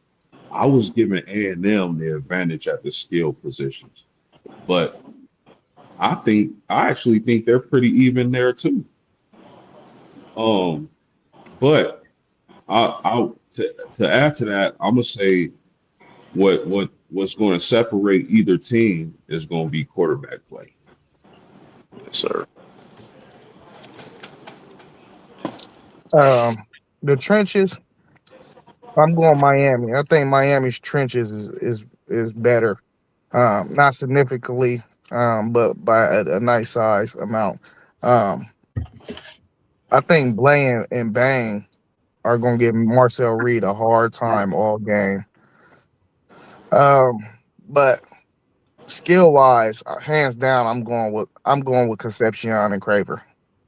Speaker 4: I was giving A&M the advantage at the skill positions, but I actually think they're pretty even there too. Um, but to add to that, I'm gonna say what's going to separate either team is going to be quarterback play.
Speaker 5: Yes, sir.
Speaker 3: The trenches, I'm going Miami. I think Miami's trenches is better. Not significantly, but by a nice size amount. Um, I think Blaine and Bang are going to give Marcel Reed a hard time all game. Um, but skill wise, hands down, I'm going with Concepcion and Craver.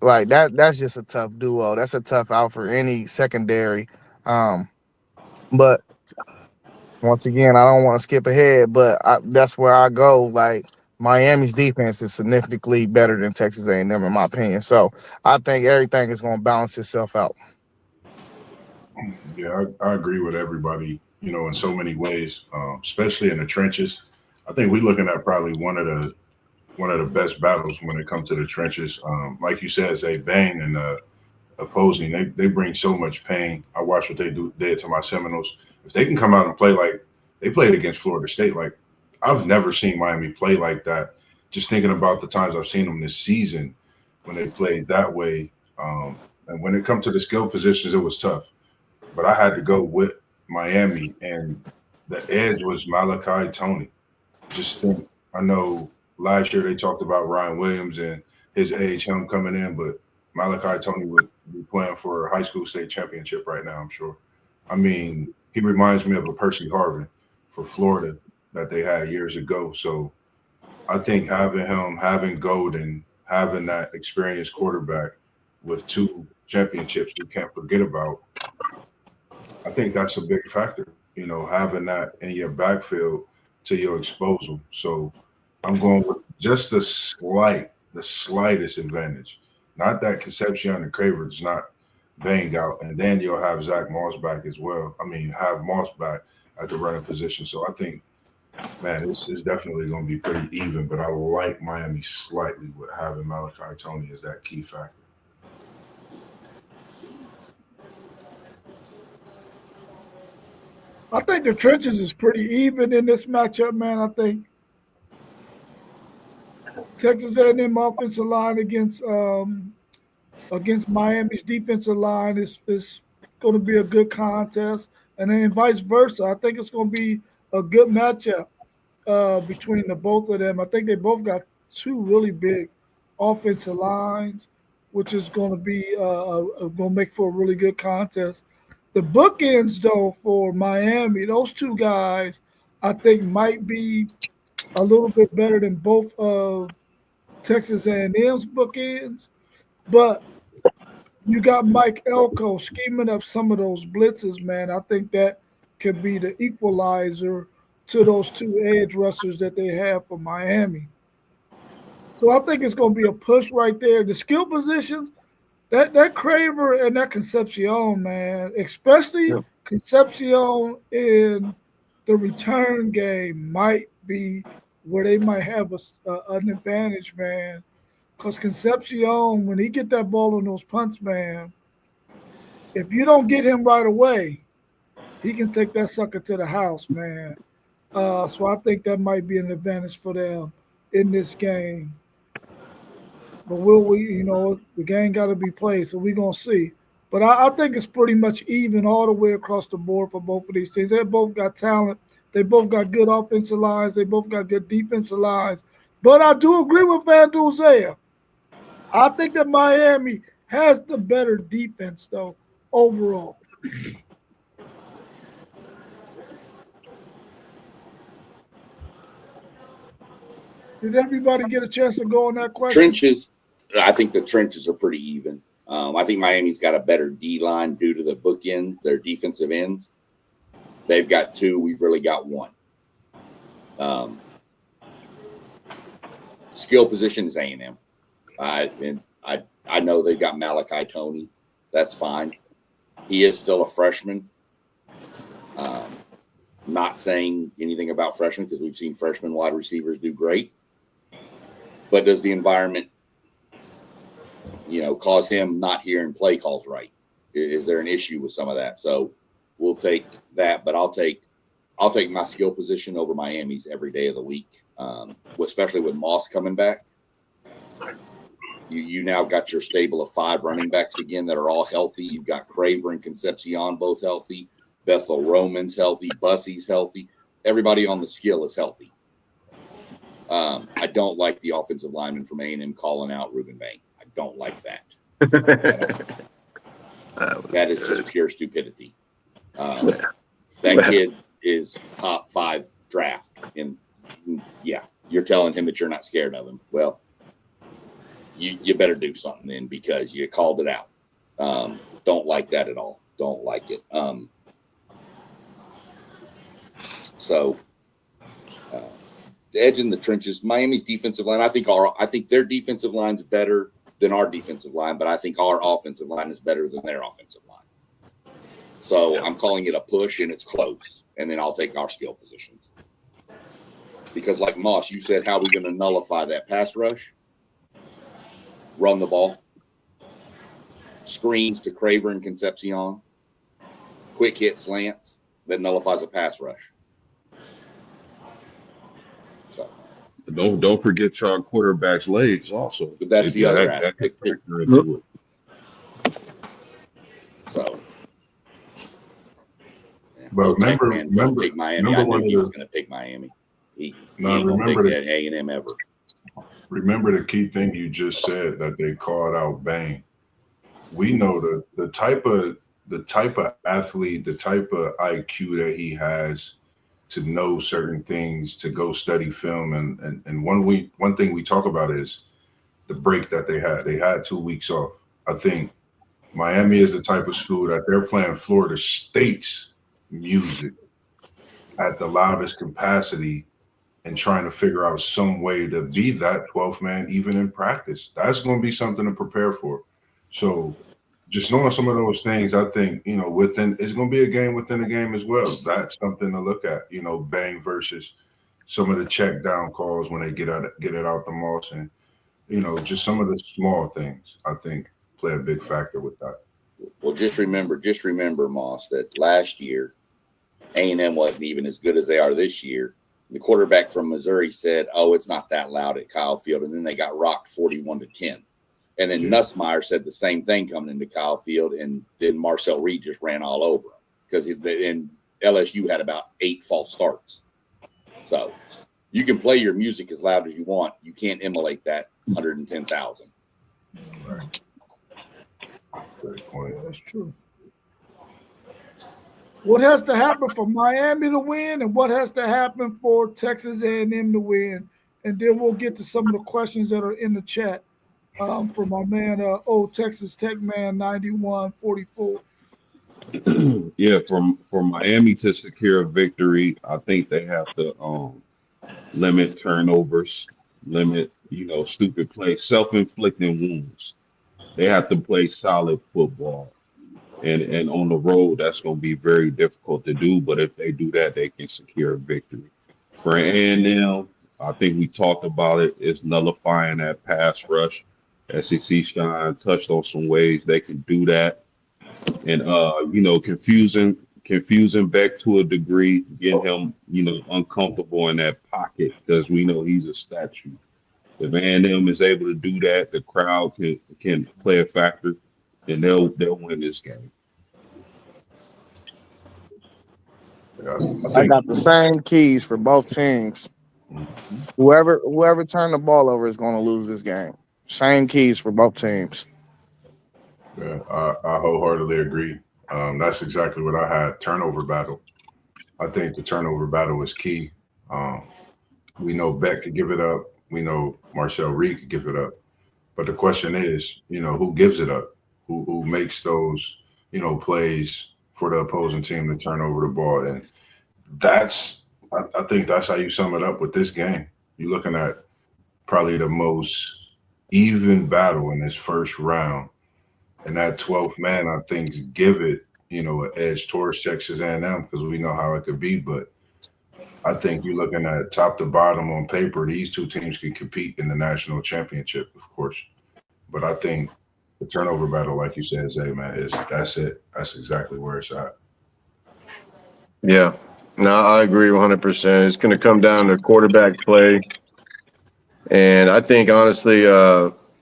Speaker 3: Like that's just a tough duo. That's a tough out for any secondary. Um, but once again, I don't want to skip ahead, but that's where I go. Like Miami's defense is significantly better than Texas A&M in my opinion. So I think everything is going to balance itself out.
Speaker 2: Yeah, I agree with everybody, in so many ways, especially in the trenches. I think we're looking at probably one of the best battles when it comes to the trenches. Like you said, Zay Bang and opposing, they bring so much pain. I watched what they did to my Seminoles. If they can come out and play like they played against Florida State, like I've never seen Miami play like that. Just thinking about the times I've seen them this season when they played that way. And when it comes to the skill positions, it was tough. But I had to go with Miami, and the edge was Malachi Tony. Just think, I know last year they talked about Ryan Williams and his age, him coming in, but Malachi Tony would be playing for a high school state championship right now, I'm sure. I mean, he reminds me of a Percy Harvin for Florida that they had years ago. So I think having him, having Golden, having that experienced quarterback with two championships we can't forget about, I think that's a big factor, having that in your backfield to your disposal. So I'm going with just the slightest advantage. Not that Concepcion and Craver does not bang out, and then you'll have Zach Moss back as well. I mean, have Moss back at the running position. So I think, man, this is definitely going to be pretty even. But I like Miami slightly with having Malachi Tony as that key factor.
Speaker 1: I think the trenches is pretty even in this matchup, man. I think Texas A&M offensive line against Miami's defensive line is going to be a good contest, and then vice versa. I think it's going to be a good matchup between the both of them. I think they both got two really big offensive lines, which is going to be going to make for a really good contest. The bookends, though, for Miami, those two guys, I think might be a little bit better than both of Texas A&M's bookends, but you got Mike Elko scheming up some of those blitzes, man. I think that could be the equalizer to those two edge rushers that they have for Miami. So I think it's going to be a push right there. The skill positions, that Craver and that Concepcion, man, especially
Speaker 5: Yeah.
Speaker 1: Concepcion in the return game might be where they might have an advantage, man. Because Concepcion, when he get that ball on those punts, man, if you don't get him right away, he can take that sucker to the house, man. So I think that might be an advantage for them in this game. But the game got to be played, so we're gonna see. But I think it's pretty much even all the way across the board for both of these teams. They both got talent. They both got good offensive lines. They both got good defensive lines. But I do agree with Van Dulzea. I think that Miami has the better defense, though, overall. Did everybody get a chance to go on that question?
Speaker 6: Trenches, I think the trenches are pretty even. I think Miami's got a better D line due to the bookend, their defensive ends. They've got two. We've really got one. Skill position is A&M. I know they've got Malachi Tony. That's fine. He is still a freshman. Not saying anything about freshmen because we've seen freshman wide receivers do great. But does the environment, cause him not hearing play calls right? Is there an issue with some of that? So we'll take that, but I'll take my skill position over Miami's every day of the week, especially with Moss coming back. You now got your stable of 5 running backs again that are all healthy. You've got Craver and Concepcion both healthy. Bethel Roman's healthy. Bussy's healthy. Everybody on the skill is healthy. I don't like the offensive lineman from A&M calling out Ruben Bain. I don't like that. That is just pure stupidity. That kid is top 5 draft. And yeah, you're telling him that you're not scared of him. Well, you better do something then because you called it out. Don't like that at all. Don't like it. The edge in the trenches, Miami's defensive line. I think their defensive line's better than our defensive line, but I think our offensive line is better than their offensive line. So I'm calling it a push, and it's close. And then I'll take our skill positions. Because like Moss, you said, how are we going to nullify that pass rush? Run the ball. Screens to Craver and Concepcion. Quick hit slants that nullifies a pass rush. So
Speaker 4: don't forget your quarterback's legs also.
Speaker 6: But that's the other aspect. So
Speaker 2: But remember,
Speaker 6: pick Miami. I knew he was going to pick Miami. He ain't going to pick A&M ever.
Speaker 2: Remember the key thing you just said that they called out Bain. We know the type of athlete, the type of IQ that he has to know certain things, to go study film, and one thing we talk about is the break that they had. They had 2 weeks off. I think Miami is the type of school that they're playing Florida State's music at the loudest capacity and trying to figure out some way to be that 12th man even in practice. That's going to be something to prepare for. So just knowing some of those things, I think, it's going to be a game within a game as well. That's something to look at, Bang versus some of the check down calls when they get it out the Moss, and, just some of the small things, I think, play a big factor with that.
Speaker 6: Well, just remember, Moss, that last year, A&M wasn't even as good as they are this year. The quarterback from Missouri said, it's not that loud at Kyle Field. And then they got rocked 41-10. And then Nussmeier said the same thing coming into Kyle Field. And then Marcel Reed just ran all over him because LSU had about 8 false starts. So you can play your music as loud as you want. You can't emulate that 110,000.
Speaker 2: Right. Great point.
Speaker 1: That's true. What has to happen for Miami to win, and what has to happen for Texas A&M to win? And then we'll get to some of the questions that are in the chat from my man, Texas Tech man 9144.
Speaker 4: Yeah, for Miami to secure a victory, I think they have to limit turnovers, limit stupid plays, self-inflicting wounds. They have to play solid football. And on the road, that's going to be very difficult to do. But if they do that, they can secure a victory. For A&M, I think we talked about it. It's nullifying that pass rush. SEC Shine touched on some ways they can do that, and confusing Beck to a degree, get him uncomfortable in that pocket because we know he's a statue. If A&M is able to do that, the crowd can play a factor, then they'll win this game.
Speaker 2: Yeah, I
Speaker 3: I
Speaker 2: think.
Speaker 3: got the same keys for both teams.
Speaker 2: Mhm.
Speaker 3: Whoever turned the ball over is going to lose this game. Same keys for both teams.
Speaker 2: Yeah, I wholeheartedly agree. That's exactly what I had. Turnover battle. I think the turnover battle is key. Um, we know Beck could give it up. We know Marcel Reed could give it up. But the question is, who gives it up? Who makes those, plays for the opposing team to turn over the ball? And I think that's how you sum it up with this game. You're looking at probably the most even battle in this first round. And that 12th man, I think, give it, an edge towards Texas A&M because we know how it could be. But I think you're looking at top to bottom on paper, these two teams can compete in the national championship, of course. But I think the turnover battle, like you said, Zay, man, that's it. That's exactly where it's at.
Speaker 5: Yeah. No, I agree 100%. It's going to come down to quarterback play. And I think, honestly,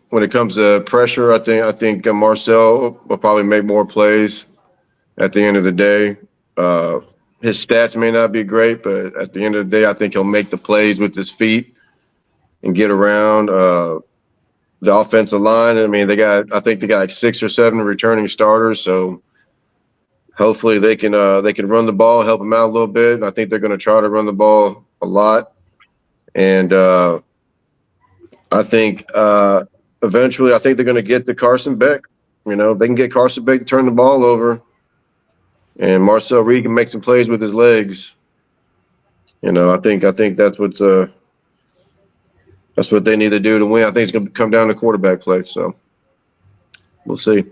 Speaker 5: when it comes to pressure, I think Marcel will probably make more plays at the end of the day. Uh, his stats may not be great, but at the end of the day, I think he'll make the plays with his feet and get around. The offensive line, I think they got like 6 or 7 returning starters. So hopefully they can run the ball, help them out a little bit. And I think they're going to try to run the ball a lot. And I think eventually, I think they're going to get to Carson Beck. They can get Carson Beck to turn the ball over, and Marcel Reed can make some plays with his legs. I think that's what they need to do to win. I think it's going to come down to quarterback play. So we'll see.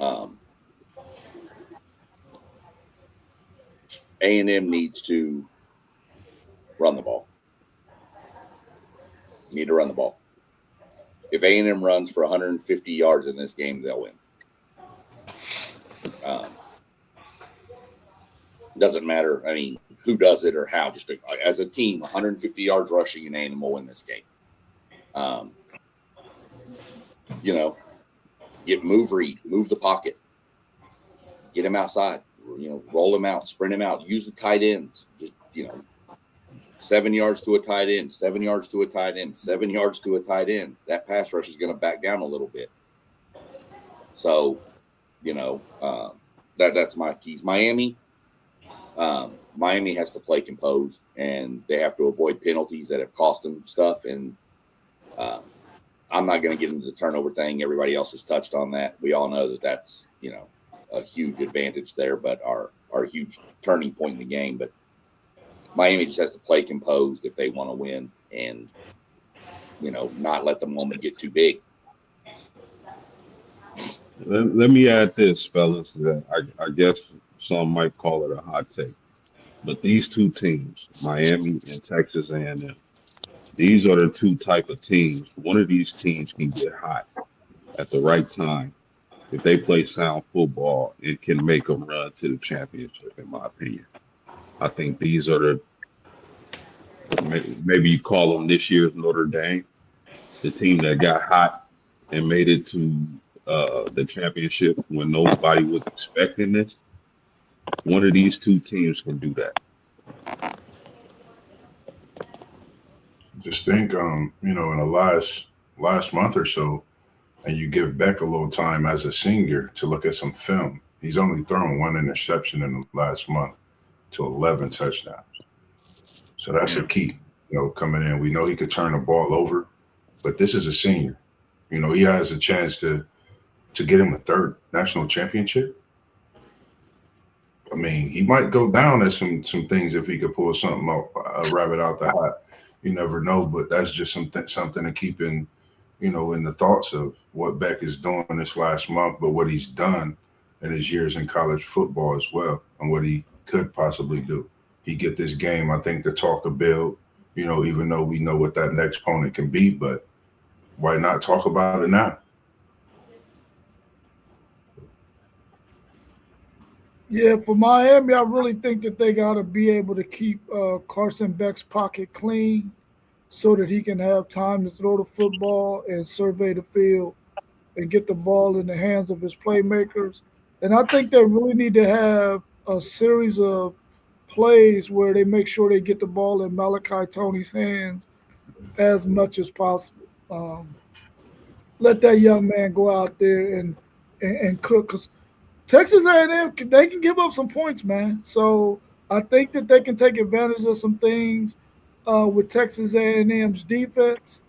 Speaker 6: Um, A&M needs to run the ball. Need to run the ball. If A&M runs for 150 yards in this game, they'll win. Doesn't matter. I mean, who does it or how. Just as a team, 150 yards rushing and A&M will win this game. Move Reed, move the pocket, get him outside. Roll him out, sprint him out. Use the tight ends. Just 7 yards to a tight end, 7 yards to a tight end, 7 yards to a tight end. That pass rush is going to back down a little bit. So, that's my keys. Miami has to play composed, and they have to avoid penalties that have cost them stuff. And I'm not going to get into the turnover thing. Everybody else has touched on that. We all know that that's a huge advantage there, but our huge turning point in the game. But Miami just has to play composed if they want to win, and not let the moment get too big.
Speaker 4: Let me add this, fellas. That I guess some might call it a hot take, but these two teams, Miami and Texas A&M, these are the two type of teams. One of these teams can get hot at the right time if they play sound football. It can make a run to the championship, in my opinion. I think these are maybe you call them this year's Notre Dame, the team that got hot and made it to the championship when nobody was expecting this. One of these two teams can do that.
Speaker 2: Just think, in the last month or so, and you give Beck a little time as a senior to look at some film. He's only thrown 1 interception in the last month to 11 touchdowns. So that's a key, coming in. We know he could turn the ball over, but this is a senior. He has a chance to get him a third national championship. I mean, he might go down at some things if he could pull something out, a rabbit out the hat. You never know, but that's just something to keep in the thoughts of what Beck is doing this last month, but what he's done in his years in college football as well, and what he could possibly do. He get this game, I think, to talk a build. Even though we know what that next opponent can be, but why not talk about it now?
Speaker 1: Yeah, for Miami, I really think that they got to be able to keep Carson Beck's pocket clean so that he can have time to throw the football and survey the field and get the ball in the hands of his playmakers. And I think they really need to have a series of plays where they make sure they get the ball in Malachi Tony's hands as much as possible. Let that young man go out there and cook because Texas A&M they can give up some points, man. So I think that they can take advantage of some things with Texas A&M's defense.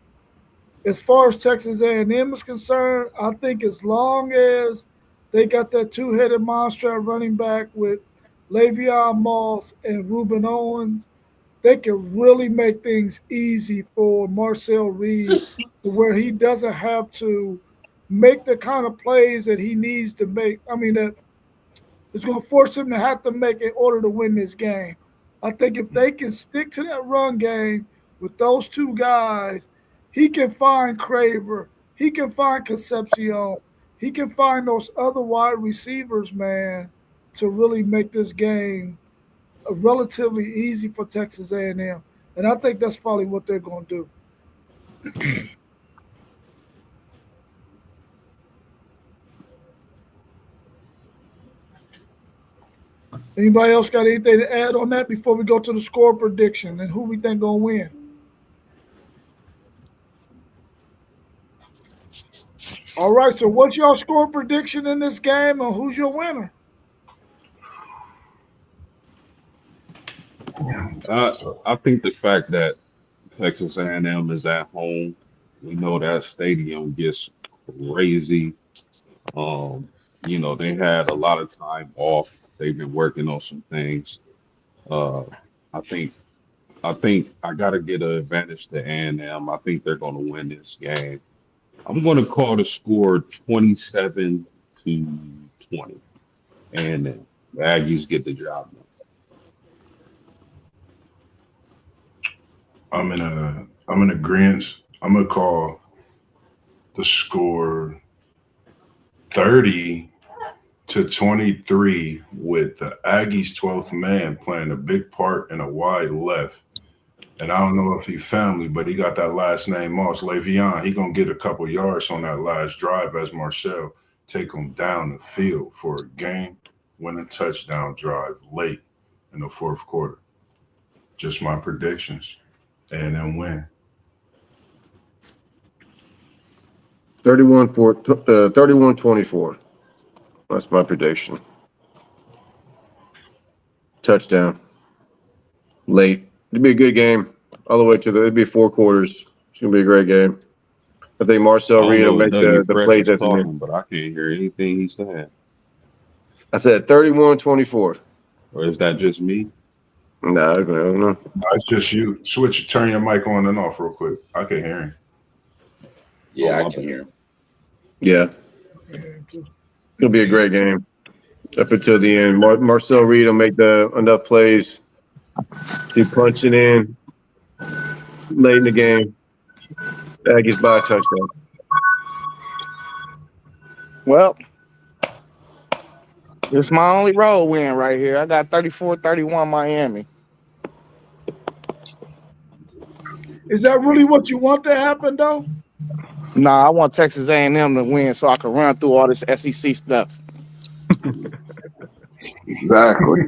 Speaker 1: As far as Texas A&M is concerned, I think as long as they got that two-headed monster at running back with Le'Veon Moss and Ruben Owens, they can really make things easy for Marcel Reed to where he doesn't have to make the kind of plays that he needs to make. I mean, that is going to force him to have to make in order to win this game. I think if they can stick to that run game with those two guys, he can find Craver, he can find Concepcion, he can find those other wide receivers, man, to really make this game relatively easy for Texas A&M. And I think that's probably what they're going to do. Anybody else got anything to add on that before we go to the score prediction and who we think going to win? All right, so what's your score prediction in this game and who's your winner?
Speaker 4: I think the fact that Texas A&M is at home, we know that stadium gets crazy. Um, they had a lot of time off. They've been working on some things. Uh, I think I think I gotta get an advantage to A&M. I think they're gonna win this game. I'm gonna call the score 27-20. And the Aggies get the job done.
Speaker 2: I'm in agreement. I'm gonna call the score 30-23 with the Aggies 12th man playing a big part in a wide left. And I don't know if he family, but he got that last name Moss Le'Veon. He gonna get a couple yards on that last drive as Marcel take him down the field for a game-winning touchdown drive late in the fourth quarter. Just my predictions, and then win.
Speaker 5: 31-24. That's my prediction. Touchdown. Late. It'd be a good game. All the way to it'd be 4 quarters. It's gonna be a great game. I think
Speaker 4: I
Speaker 5: Marcel
Speaker 4: don't
Speaker 5: Reed will
Speaker 4: know if
Speaker 5: make
Speaker 4: Dougie
Speaker 5: the
Speaker 4: Fresh
Speaker 5: plays
Speaker 4: is
Speaker 5: at the end.
Speaker 4: talking, but I can't hear anything he's saying.
Speaker 5: I said 31-24.
Speaker 4: Or is that just me?
Speaker 5: Nah, I don't know.
Speaker 2: It's just you. Turn your mic on and off real quick. I can hear him.
Speaker 6: Yeah,
Speaker 4: Oh,
Speaker 6: I can hear him.
Speaker 5: Yeah. It'll be a great game. Up until the end. Marcel Reed will make enough plays to punch it in late in the game. Aggies by a touchdown.
Speaker 3: Well, it's my only road win right here. I got 34-31 Miami.
Speaker 1: Is that really what you want to happen, though?
Speaker 3: Nah, I want Texas A&M to win so I can run through all this SEC stuff.
Speaker 7: Exactly.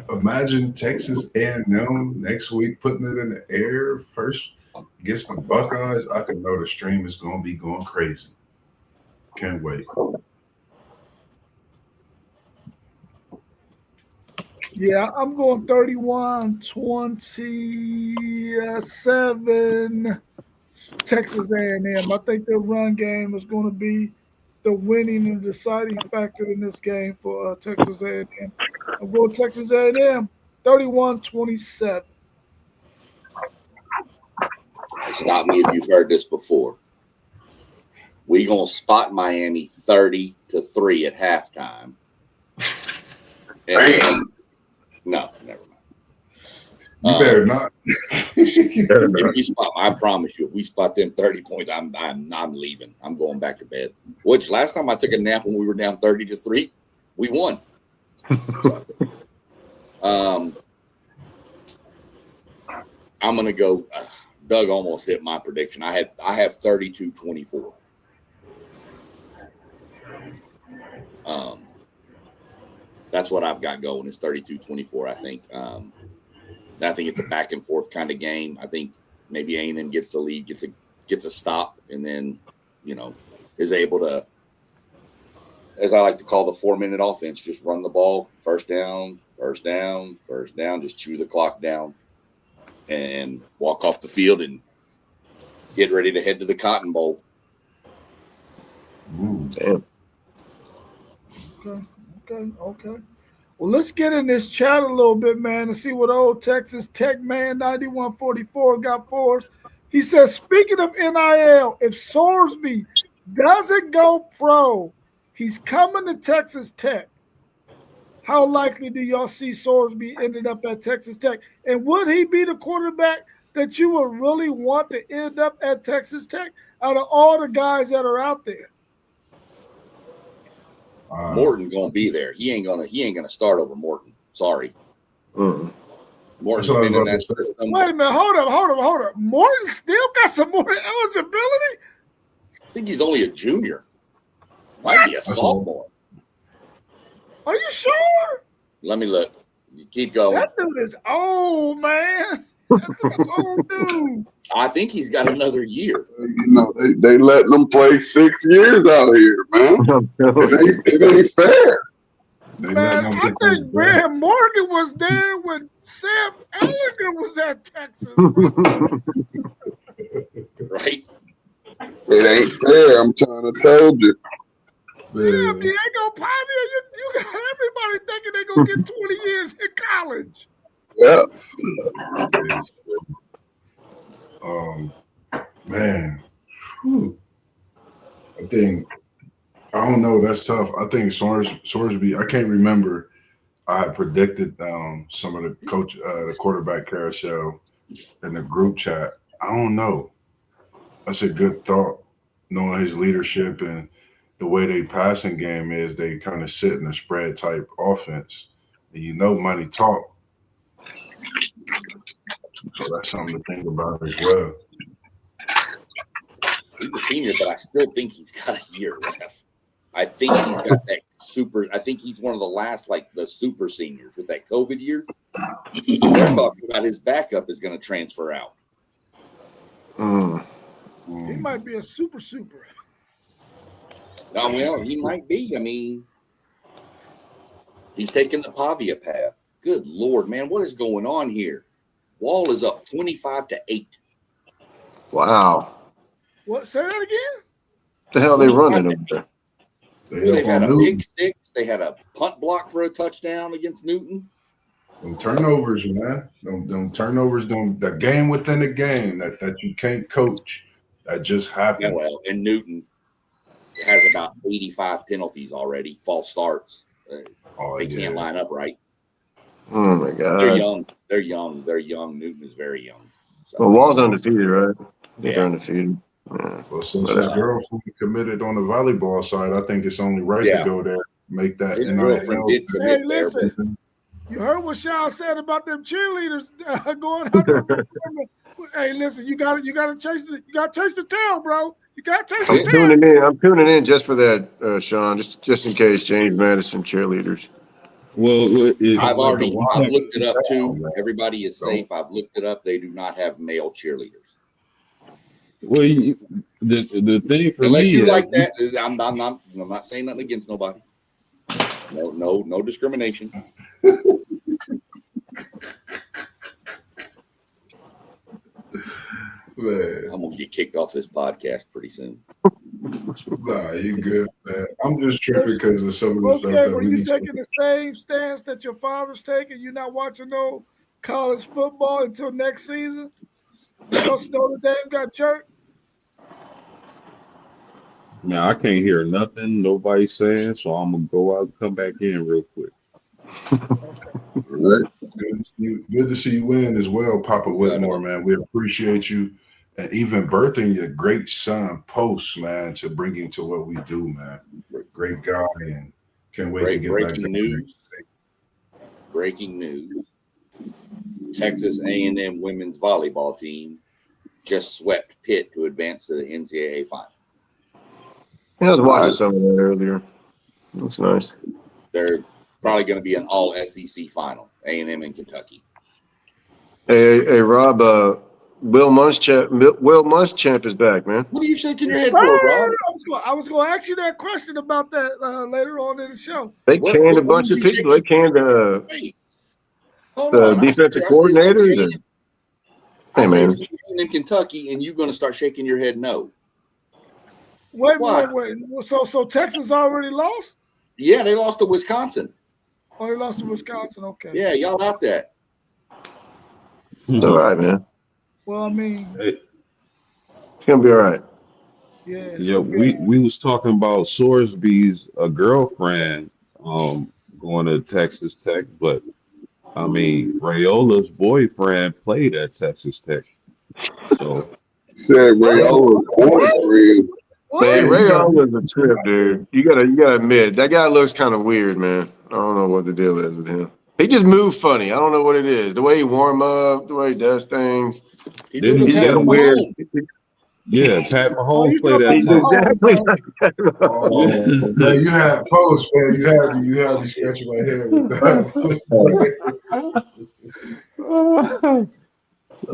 Speaker 2: Imagine Texas A&M next week putting it in the air first against the Buckeyes. I can know the stream is going to be going crazy. Can't wait.
Speaker 1: Yeah, I'm going 31-27 Texas A&M. I think their run game is going to be the winning and deciding factor in this game for Texas A&M. I'm going Texas A&M, 31-27.
Speaker 6: Stop me if you've heard this before. We gonna spot Miami 30-3 at halftime. And no, never mind.
Speaker 2: You better not.
Speaker 6: If we spot, I promise you, if we spot them 30 points, I'm leaving. I'm going back to bed. Which last time I took a nap when we were down 30-3, we won. So, I'm gonna go. Doug almost hit my prediction. I have 32-24. That's what I've got going is 32-24. I think. I think it's a back and forth kind of game. I think maybe A&M gets the lead, gets a stop, and then is able to, as I like to call the 4-minute offense, just run the ball, first down, just chew the clock down, and walk off the field and get ready to head to the Cotton Bowl.
Speaker 5: Damn.
Speaker 1: Okay. Well, let's get in this chat a little bit, man, and see what old Texas Tech man 9144 got for us. He says, speaking of NIL, if Sorsby doesn't go pro, he's coming to Texas Tech. How likely do y'all see Sorsby ended up at Texas Tech? And would he be the quarterback that you would really want to end up at Texas Tech out of all the guys that are out there?
Speaker 6: Morton gonna be there. He ain't gonna start over Morton. Sorry. Morton's been in that system.
Speaker 1: Wait a minute, hold up. Morton still got some more eligibility?
Speaker 6: I think he's only a junior. Might be a sophomore.
Speaker 1: Are you sure?
Speaker 6: Let me look. You keep going.
Speaker 1: That dude is old, man. That's an old dude.
Speaker 6: I think he's got another year.
Speaker 7: They letting them play 6 years out here, man. It ain't fair.
Speaker 1: Man, I think Graham Morgan was there when Sam Ellinger was at Texas.
Speaker 6: Right?
Speaker 7: It ain't fair. I'm trying to tell you.
Speaker 1: Yeah, Diego Pavia, you got everybody thinking they're going to get 20 years in college.
Speaker 7: Yeah.
Speaker 2: Man. Whew. I don't know. That's tough. I think Sorsby, I can't remember. I had predicted some of the quarterback carousel in the group chat. I don't know. That's a good thought, knowing his leadership and the way they passing game is. They kind of sit in a spread type offense. And money talk. So that's something to think about as well.
Speaker 6: He's a senior, but I still think he's got a year left. I think he's got that super. I think he's one of the last, like the super seniors with that COVID year. They're talking about his backup is going to transfer out.
Speaker 1: He might be a super.
Speaker 6: No, well, he might be. I mean, he's taking the Pavia path. Good Lord, man, what is going on here? Wall is up 25-8.
Speaker 5: Wow.
Speaker 1: What? Say that again?
Speaker 5: What the hell are they running over there?
Speaker 6: They've had a pick six. They had a punt block for a touchdown against Newton.
Speaker 2: Them turnovers, man. Them turnovers, the game within the game that you can't coach. That just happened.
Speaker 6: Yeah, well, and Newton has about 85 penalties already, false starts. They can't line up right.
Speaker 5: Oh, my God.
Speaker 6: They're young. Newton is very young. So.
Speaker 5: Well, Wall's undefeated, right?
Speaker 6: Yeah.
Speaker 5: They're undefeated. Yeah.
Speaker 2: Well, since his girlfriend committed on the volleyball side, I think it's only right to go there, make that.
Speaker 6: His girlfriend did commit
Speaker 1: hey, listen,
Speaker 6: there.
Speaker 1: You heard what Shaw said about them cheerleaders going out there. Hey, listen, you gotta chase the tail, bro. You gotta chase the tail.
Speaker 5: I'm tuning in just for that, Sean, just in case James Madison cheerleaders.
Speaker 4: Well,
Speaker 6: I've looked it up too. Everybody is safe. I've looked it up. They do not have male cheerleaders.
Speaker 4: Well, the thing for
Speaker 6: unless
Speaker 4: me
Speaker 6: you
Speaker 4: is,
Speaker 6: like that, I'm not saying nothing against nobody. No discrimination.
Speaker 2: Man.
Speaker 6: I'm gonna get kicked off this podcast pretty soon.
Speaker 2: Nah, you good, man. I'm just tripping because of some of the
Speaker 1: Coach
Speaker 2: stuff
Speaker 1: K,
Speaker 2: that
Speaker 1: were
Speaker 2: we
Speaker 1: you
Speaker 2: be talking.
Speaker 1: taking the same stance that your father's taking? You're not watching no college football until next season because Notre Dame got jerked?
Speaker 4: Now I can't hear nothing nobody saying, so I'm gonna go out and come back in real quick.
Speaker 7: Right?
Speaker 2: Good to see you win as well, Papa
Speaker 6: Yeah,
Speaker 2: Whitmore, man. We appreciate you and even birthing your great son, Post, man, to bring him to what we do, man. Great guy, and can't wait to get back
Speaker 6: Breaking
Speaker 2: there.
Speaker 6: news. Breaking news. Texas A&M women's volleyball team just swept Pitt to advance to the NCAA final.
Speaker 5: Yeah, I was watching
Speaker 7: Nice.
Speaker 5: some of that earlier. That's nice.
Speaker 6: They're probably going to be an all SEC final, A&M and Kentucky.
Speaker 5: Hey, Rob. Will Muschamp is back, man.
Speaker 6: What are you shaking your head for, Rob?
Speaker 1: I was going to ask you that question about that later on in the show.
Speaker 5: They canned a
Speaker 6: What
Speaker 5: bunch
Speaker 6: was
Speaker 5: of
Speaker 6: he
Speaker 5: people. They
Speaker 6: shaking?
Speaker 5: canned
Speaker 6: Wait, hold
Speaker 5: the
Speaker 6: on.
Speaker 5: defensive
Speaker 6: I said it's gonna be
Speaker 5: coordinators.
Speaker 6: A&M.
Speaker 5: Hey,
Speaker 6: I said
Speaker 5: man.
Speaker 6: it's going to be A&M Kentucky, and you're going to start shaking your head no.
Speaker 1: Wait. So Texas already lost?
Speaker 6: Yeah, they lost to Wisconsin.
Speaker 1: Oh, they lost to Wisconsin. Okay.
Speaker 6: Yeah, y'all got that.
Speaker 5: It's all right, man.
Speaker 1: Well, I mean,
Speaker 4: Hey,
Speaker 5: It's gonna be all right.
Speaker 1: yeah.
Speaker 4: yeah, we was talking about Sorsby's girlfriend going to Texas Tech, but I mean Rayola's boyfriend played at Texas Tech, so
Speaker 7: Said
Speaker 4: yeah.
Speaker 7: Rayola's boyfriend.
Speaker 5: Man,
Speaker 1: What?
Speaker 2: Yeah, you got
Speaker 5: Rayola's a trip, dude. You gotta admit that guy looks kind of weird, man. I don't know what the deal is with him. He just moved funny. I don't know what it is. The way he warm up, the way he does things.
Speaker 6: He do
Speaker 4: Didn't
Speaker 6: the
Speaker 4: he
Speaker 5: He's got a
Speaker 6: Patrick
Speaker 4: get
Speaker 5: weird.
Speaker 6: Mahomes.
Speaker 4: yeah, Pat
Speaker 1: Oh,
Speaker 4: Mahomes
Speaker 1: you
Speaker 4: played
Speaker 1: talking
Speaker 4: at
Speaker 1: about
Speaker 5: He's
Speaker 4: Tech.
Speaker 1: Mahomes?
Speaker 5: exactly like that.
Speaker 2: oh man, you had Post, man. You had me scratching my head with that.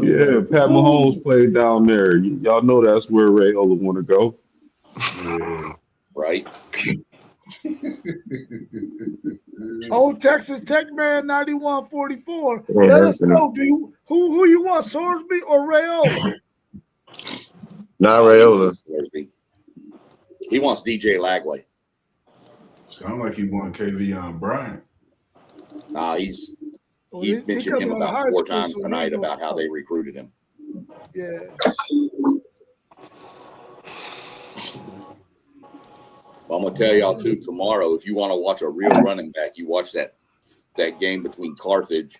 Speaker 4: Yeah, Pat Mahomes played down there. Y'all know that's where Rayola want to go.
Speaker 2: Yeah.
Speaker 6: Right.
Speaker 1: Old Texas Tech man, 91-44.
Speaker 5: It ain't
Speaker 1: Let us
Speaker 5: happening.
Speaker 1: know. Who you want, Sorsby or Rayola?
Speaker 5: Not
Speaker 6: He
Speaker 5: Rayola.
Speaker 6: wants Thursby. He wants DJ Lagway.
Speaker 2: Sound like he won KV Bryant.
Speaker 6: He's
Speaker 1: Well,
Speaker 6: mentioned him
Speaker 1: coming out of
Speaker 6: about
Speaker 1: high
Speaker 6: 4
Speaker 1: school,
Speaker 6: times
Speaker 1: so he
Speaker 6: tonight
Speaker 1: ain't
Speaker 6: about how
Speaker 1: gonna
Speaker 6: they recruited him.
Speaker 1: Yeah.
Speaker 6: But I'm gonna tell y'all too tomorrow. If you want to watch a real running back, you watch that game between Carthage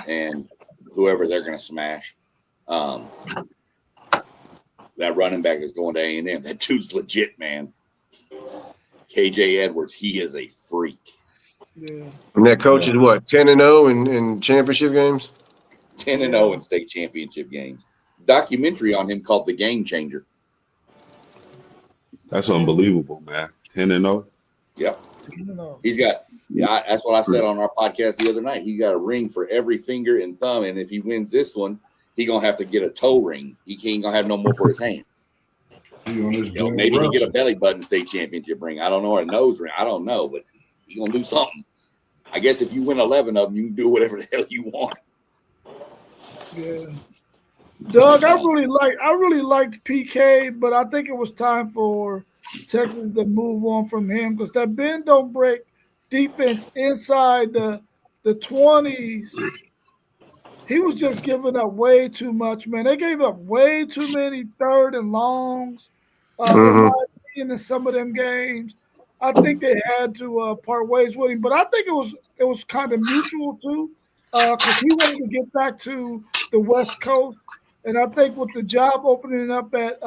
Speaker 6: and whoever they're gonna smash. That running back is going to A&M. That dude's legit, man. KJ Edwards, he is a freak.
Speaker 1: Yeah.
Speaker 5: And that coach is what, 10-0 in championship games?
Speaker 6: 10-0 in state championship games. Documentary on him called The Game Changer.
Speaker 4: That's unbelievable, man. 10-0.
Speaker 6: Yep.
Speaker 1: No.
Speaker 6: He's got, that's what I said on our podcast the other night. He got a ring for every finger and thumb. And if he wins this one, he going to have to get a toe ring. He ain't going to have no more for his hands. Maybe he get a belly button state championship ring. I don't know, or a nose ring. I don't know, but he going to do something. I guess if you win 11 of them, you can do whatever the hell you want.
Speaker 1: Yeah. Doug, I really liked PK, but I think it was time for Texas to move on from him because that bend don't break defense inside the 20s. He was just giving up way too much, man. They gave up way too many 3rd and longs, in my opinion, in some of them games. I think they had to part ways with him, but I think it was kind of mutual too, because he wanted to get back to the West Coast, and I think with the job opening up at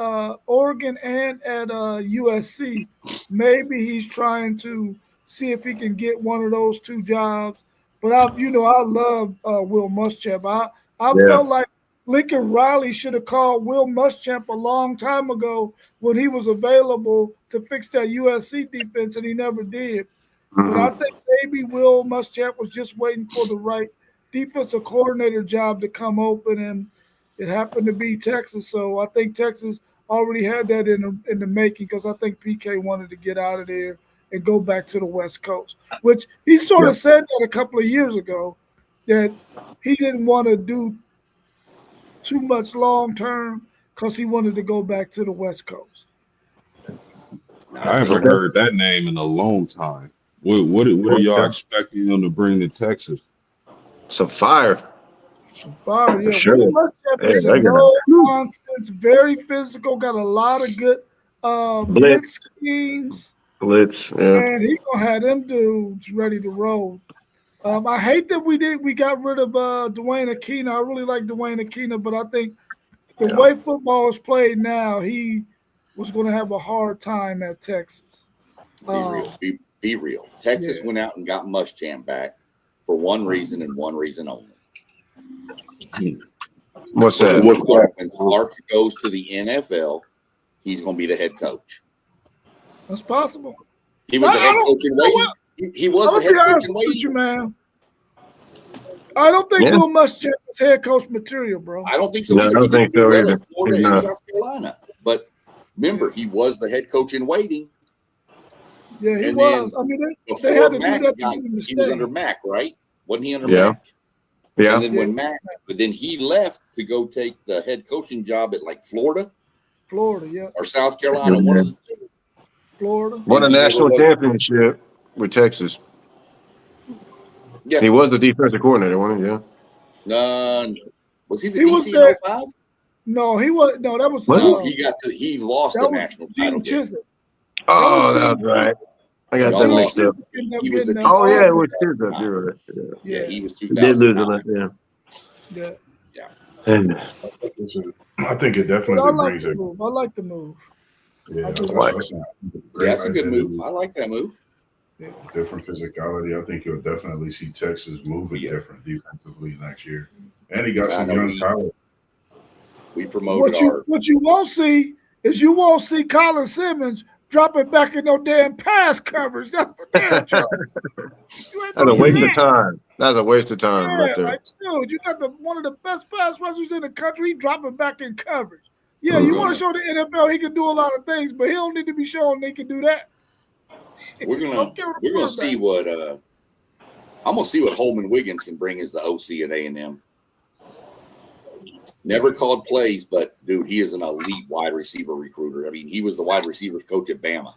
Speaker 1: Oregon and at USC, maybe he's trying to see if he can get one of those 2 jobs. But I love Will Muschamp. I felt like Lincoln Riley should have called Will Muschamp a long time ago when he was available to fix that USC defense, and he never did. But I think maybe Will Muschamp was just waiting for the right defensive coordinator job to come open, and it happened to be Texas. So I think Texas already had that in the making because I think PK wanted to get out of there and go back to the West Coast, which he sort of said that a couple of years ago, that he didn't want to do too much long term because he wanted to go back to the West Coast.
Speaker 4: I haven't heard that name in a long time. What are y'all expecting him to bring to Texas?
Speaker 5: Some fire.
Speaker 1: Some fire,
Speaker 5: For
Speaker 1: yeah.
Speaker 5: sure.
Speaker 1: Willie Muschamp is
Speaker 5: Yeah,
Speaker 1: a no nonsense, very physical, got a lot of good blitz schemes.
Speaker 5: Blitz, yeah.
Speaker 1: And he gonna have them dudes ready to roll. I hate that we got rid of Dwayne Aquino. I really like Dwayne Aquino, but I think the way football is played now, he was going to have a hard time at Texas.
Speaker 6: Be real. Texas went out and got Muschamp back for one reason and one reason only.
Speaker 5: What's
Speaker 6: So
Speaker 5: that?
Speaker 6: when Clark goes to the NFL, he's going to be the head coach.
Speaker 1: That's possible.
Speaker 6: He was the head coach in waiting. He was the head coach in waiting.
Speaker 1: You, man. I don't think Will Muschamp is head coach material, bro.
Speaker 6: I don't think so.
Speaker 5: No, I don't think so either.
Speaker 6: Florida and South Carolina. But remember, he was the head coach in waiting.
Speaker 1: Yeah, he was. I mean, they had to do that.
Speaker 6: He was under Mac, right? Wasn't he under Mac?
Speaker 5: Yeah.
Speaker 6: And then but then he left to go take the head coaching job at like Florida, or South Carolina, one of the two.
Speaker 1: Florida.
Speaker 5: Won a national championship with Texas. Yeah, he was the defensive coordinator, wasn't he? Yeah.
Speaker 6: Was he the DC in 05?
Speaker 1: No, he was. No, that was.
Speaker 6: No, he lost the national title.
Speaker 5: Oh, that's right. I got that mixed up.
Speaker 6: He was the
Speaker 5: DC. It was Chisholm. You're right.
Speaker 6: Yeah, he was 2009.
Speaker 5: He did lose on that.
Speaker 1: Yeah.
Speaker 5: And
Speaker 2: I think it definitely brings it.
Speaker 1: I like the move.
Speaker 2: Yeah,
Speaker 6: that's a good move. I like that move.
Speaker 2: Different physicality. I think you'll definitely see Texas moving different defensively next year. And he got some young talent.
Speaker 6: We promoted
Speaker 1: what you won't see is Colin Simmons dropping back in no damn pass coverage. That's what they're trying.
Speaker 5: That's a waste of time. That's a waste of time right there.
Speaker 1: Dude, you got one of the best pass rushers in the country dropping back in coverage. Yeah, you want to show the NFL he can do a lot of things, but he don't need to be showing they can do that.
Speaker 6: We're gonna see what I'm gonna see what Holman Wiggins can bring as the OC at A&M. Never called plays, but dude, he is an elite wide receiver recruiter. I mean, he was the wide receivers coach at Bama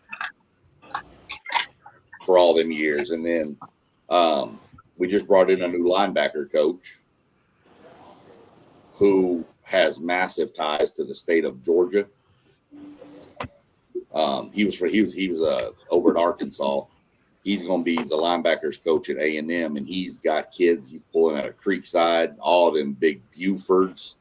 Speaker 6: for all them years, and then we just brought in a new linebacker coach who has massive ties to the state of Georgia. He was over at Arkansas. He's going to be the linebackers coach at A&M, and he's got kids. He's pulling out of Creekside, all them big Bufords.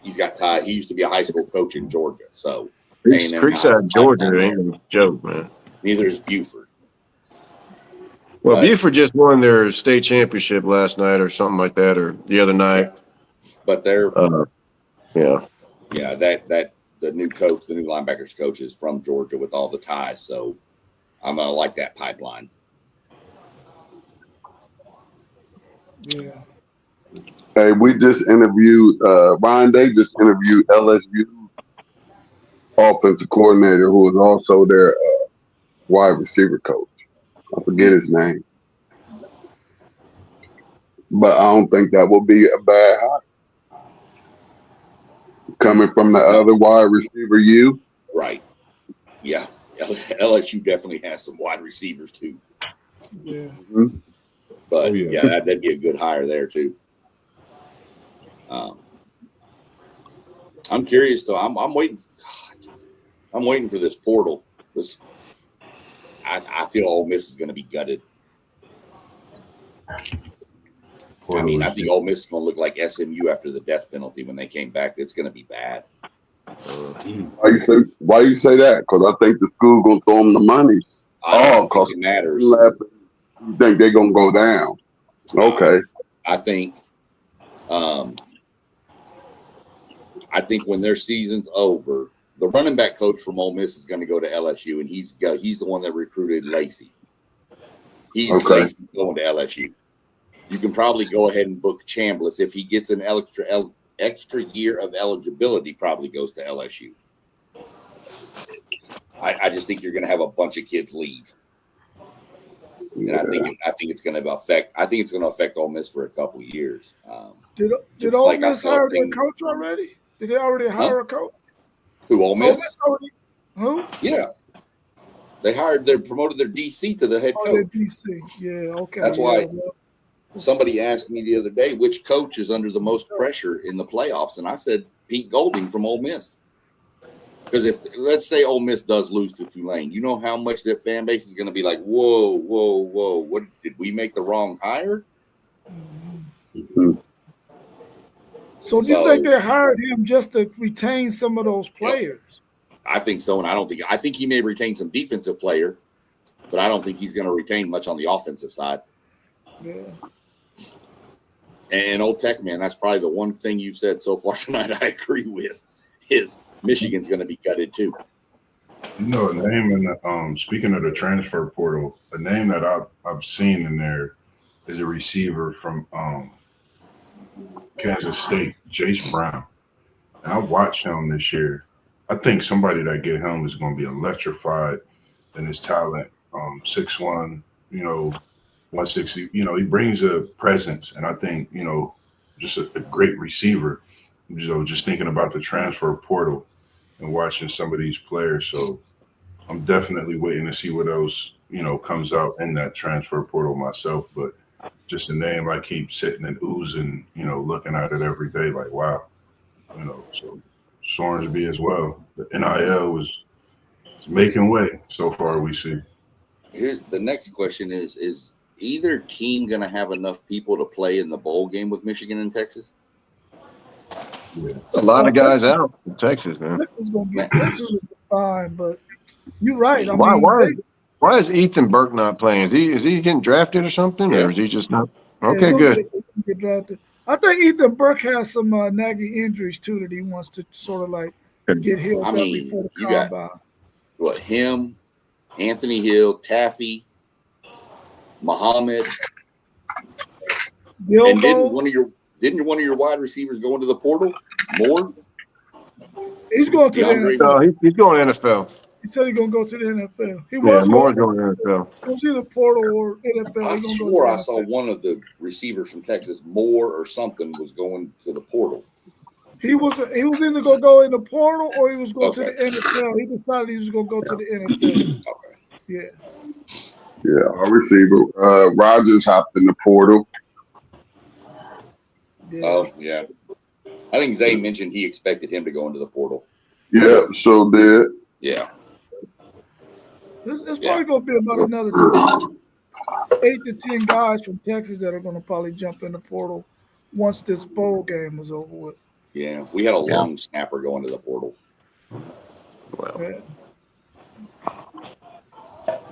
Speaker 6: He's got ties. He used to be a high school coach in Georgia. So
Speaker 5: Creekside, Georgia ain't a joke, man.
Speaker 6: Neither is Buford.
Speaker 5: Well, Buford just won their state championship last night or something like that, or the other night.
Speaker 6: But they're
Speaker 5: that
Speaker 6: the new coach, the new linebackers coach is from Georgia with all the ties. So I'm going to like that pipeline.
Speaker 1: Yeah.
Speaker 7: Hey, we just interviewed Ryan Day just interviewed LSU offensive coordinator who was also their wide receiver coach. I forget his name. But I don't think that will be a bad hire. Coming from the other wide receiver,
Speaker 6: right? Yeah, LSU definitely has some wide receivers too.
Speaker 1: Yeah,
Speaker 6: but that'd be a good hire there too. I'm curious though. I'm waiting. God, I'm waiting for this portal. I feel Ole Miss is going to be gutted. I mean, I think Ole Miss is going to look like SMU after the death penalty when they came back. It's going to be bad.
Speaker 7: Why you say that? Because I think the school going to throw them the money.
Speaker 6: Because it matters.
Speaker 7: You think they're going to go down? Okay.
Speaker 6: I think when their season's over, the running back coach from Ole Miss is going to go to LSU, and he's the one that recruited Lacey. Lacey's going to LSU. You can probably go ahead and book Chambliss if he gets an extra year of eligibility. Probably goes to LSU. I just think you're going to have a bunch of kids leave, and I think it's going to affect. I think it's going to affect Ole Miss for a couple of years.
Speaker 1: Did Ole Miss hire their coach already? Did they already hire a coach?
Speaker 6: Who, Ole Miss?
Speaker 1: Who?
Speaker 6: Yeah. They promoted their DC to the head
Speaker 1: Oh, they're
Speaker 6: coach.
Speaker 1: DC. Yeah, okay.
Speaker 6: That's
Speaker 1: yeah,
Speaker 6: why
Speaker 1: well,
Speaker 6: somebody asked me the other day which coach is under the most pressure in the playoffs, and I said Pete Golding from Ole Miss. Because if let's say Ole Miss does lose to Tulane, you know how much their fan base is going to be like, whoa, whoa, whoa! What did we make the wrong hire?
Speaker 1: So do you think they hired him just to retain some of those players?
Speaker 6: I think so, and I think he may retain some defensive player, but I don't think he's going to retain much on the offensive side.
Speaker 1: Yeah.
Speaker 6: And Old Tech, man, that's probably the one thing you've said so far tonight I agree with is Michigan's going to be gutted too.
Speaker 2: You know, a name in the speaking of the transfer portal, a name that I've seen in there is a receiver from Kansas State, Jace Brown. And I watched him this year. I think somebody that get him is going to be electrified in his talent. 6'1", 160. He brings a presence, and I think just a great receiver. Just thinking about the transfer portal and watching some of these players. So I'm definitely waiting to see what else comes out in that transfer portal myself. But just a name I keep sitting and oozing, looking at it every day, like wow, So Sorensby as well. The NIL is making way so far. We see.
Speaker 6: Here, the next question is either team going to have enough people to play in the bowl game with Michigan and Texas?
Speaker 5: Yeah. A lot of guys out in Texas, man.
Speaker 1: Texas will be fine, but you're right.
Speaker 5: Why is Ethan Burke not playing? Is he getting drafted or something, or is he just not? Okay, good.
Speaker 1: Get drafted. I think Ethan Burke has some nagging injuries too that he wants to sort of like get healed up before the combine.
Speaker 6: Got him, Anthony Hill, Taffy, Muhammad, and didn't one of your wide receivers go into the portal? Moore?
Speaker 1: He's going to the NFL.
Speaker 5: No, he's going to NFL.
Speaker 1: He said he's going to go to the NFL. He
Speaker 5: was Moore's going to NFL.
Speaker 1: It was either portal or NFL.
Speaker 6: I swore I saw one of the receivers from Texas, Moore or something, was going to the portal.
Speaker 1: He was either going to go in the portal or he was going to the NFL. He decided he was going to go to the NFL.
Speaker 6: Okay.
Speaker 7: Yeah, our receiver, Rogers hopped in the portal.
Speaker 1: Yeah.
Speaker 6: Oh, yeah. I think Zay mentioned he expected him to go into the portal.
Speaker 7: Yeah, so did.
Speaker 6: Yeah.
Speaker 1: There's probably going to be about another 8 to 10 guys from Texas that are going to probably jump in the portal once this bowl game is over with.
Speaker 6: Yeah, we had a long snapper go into the portal.
Speaker 5: Well.
Speaker 1: Yeah.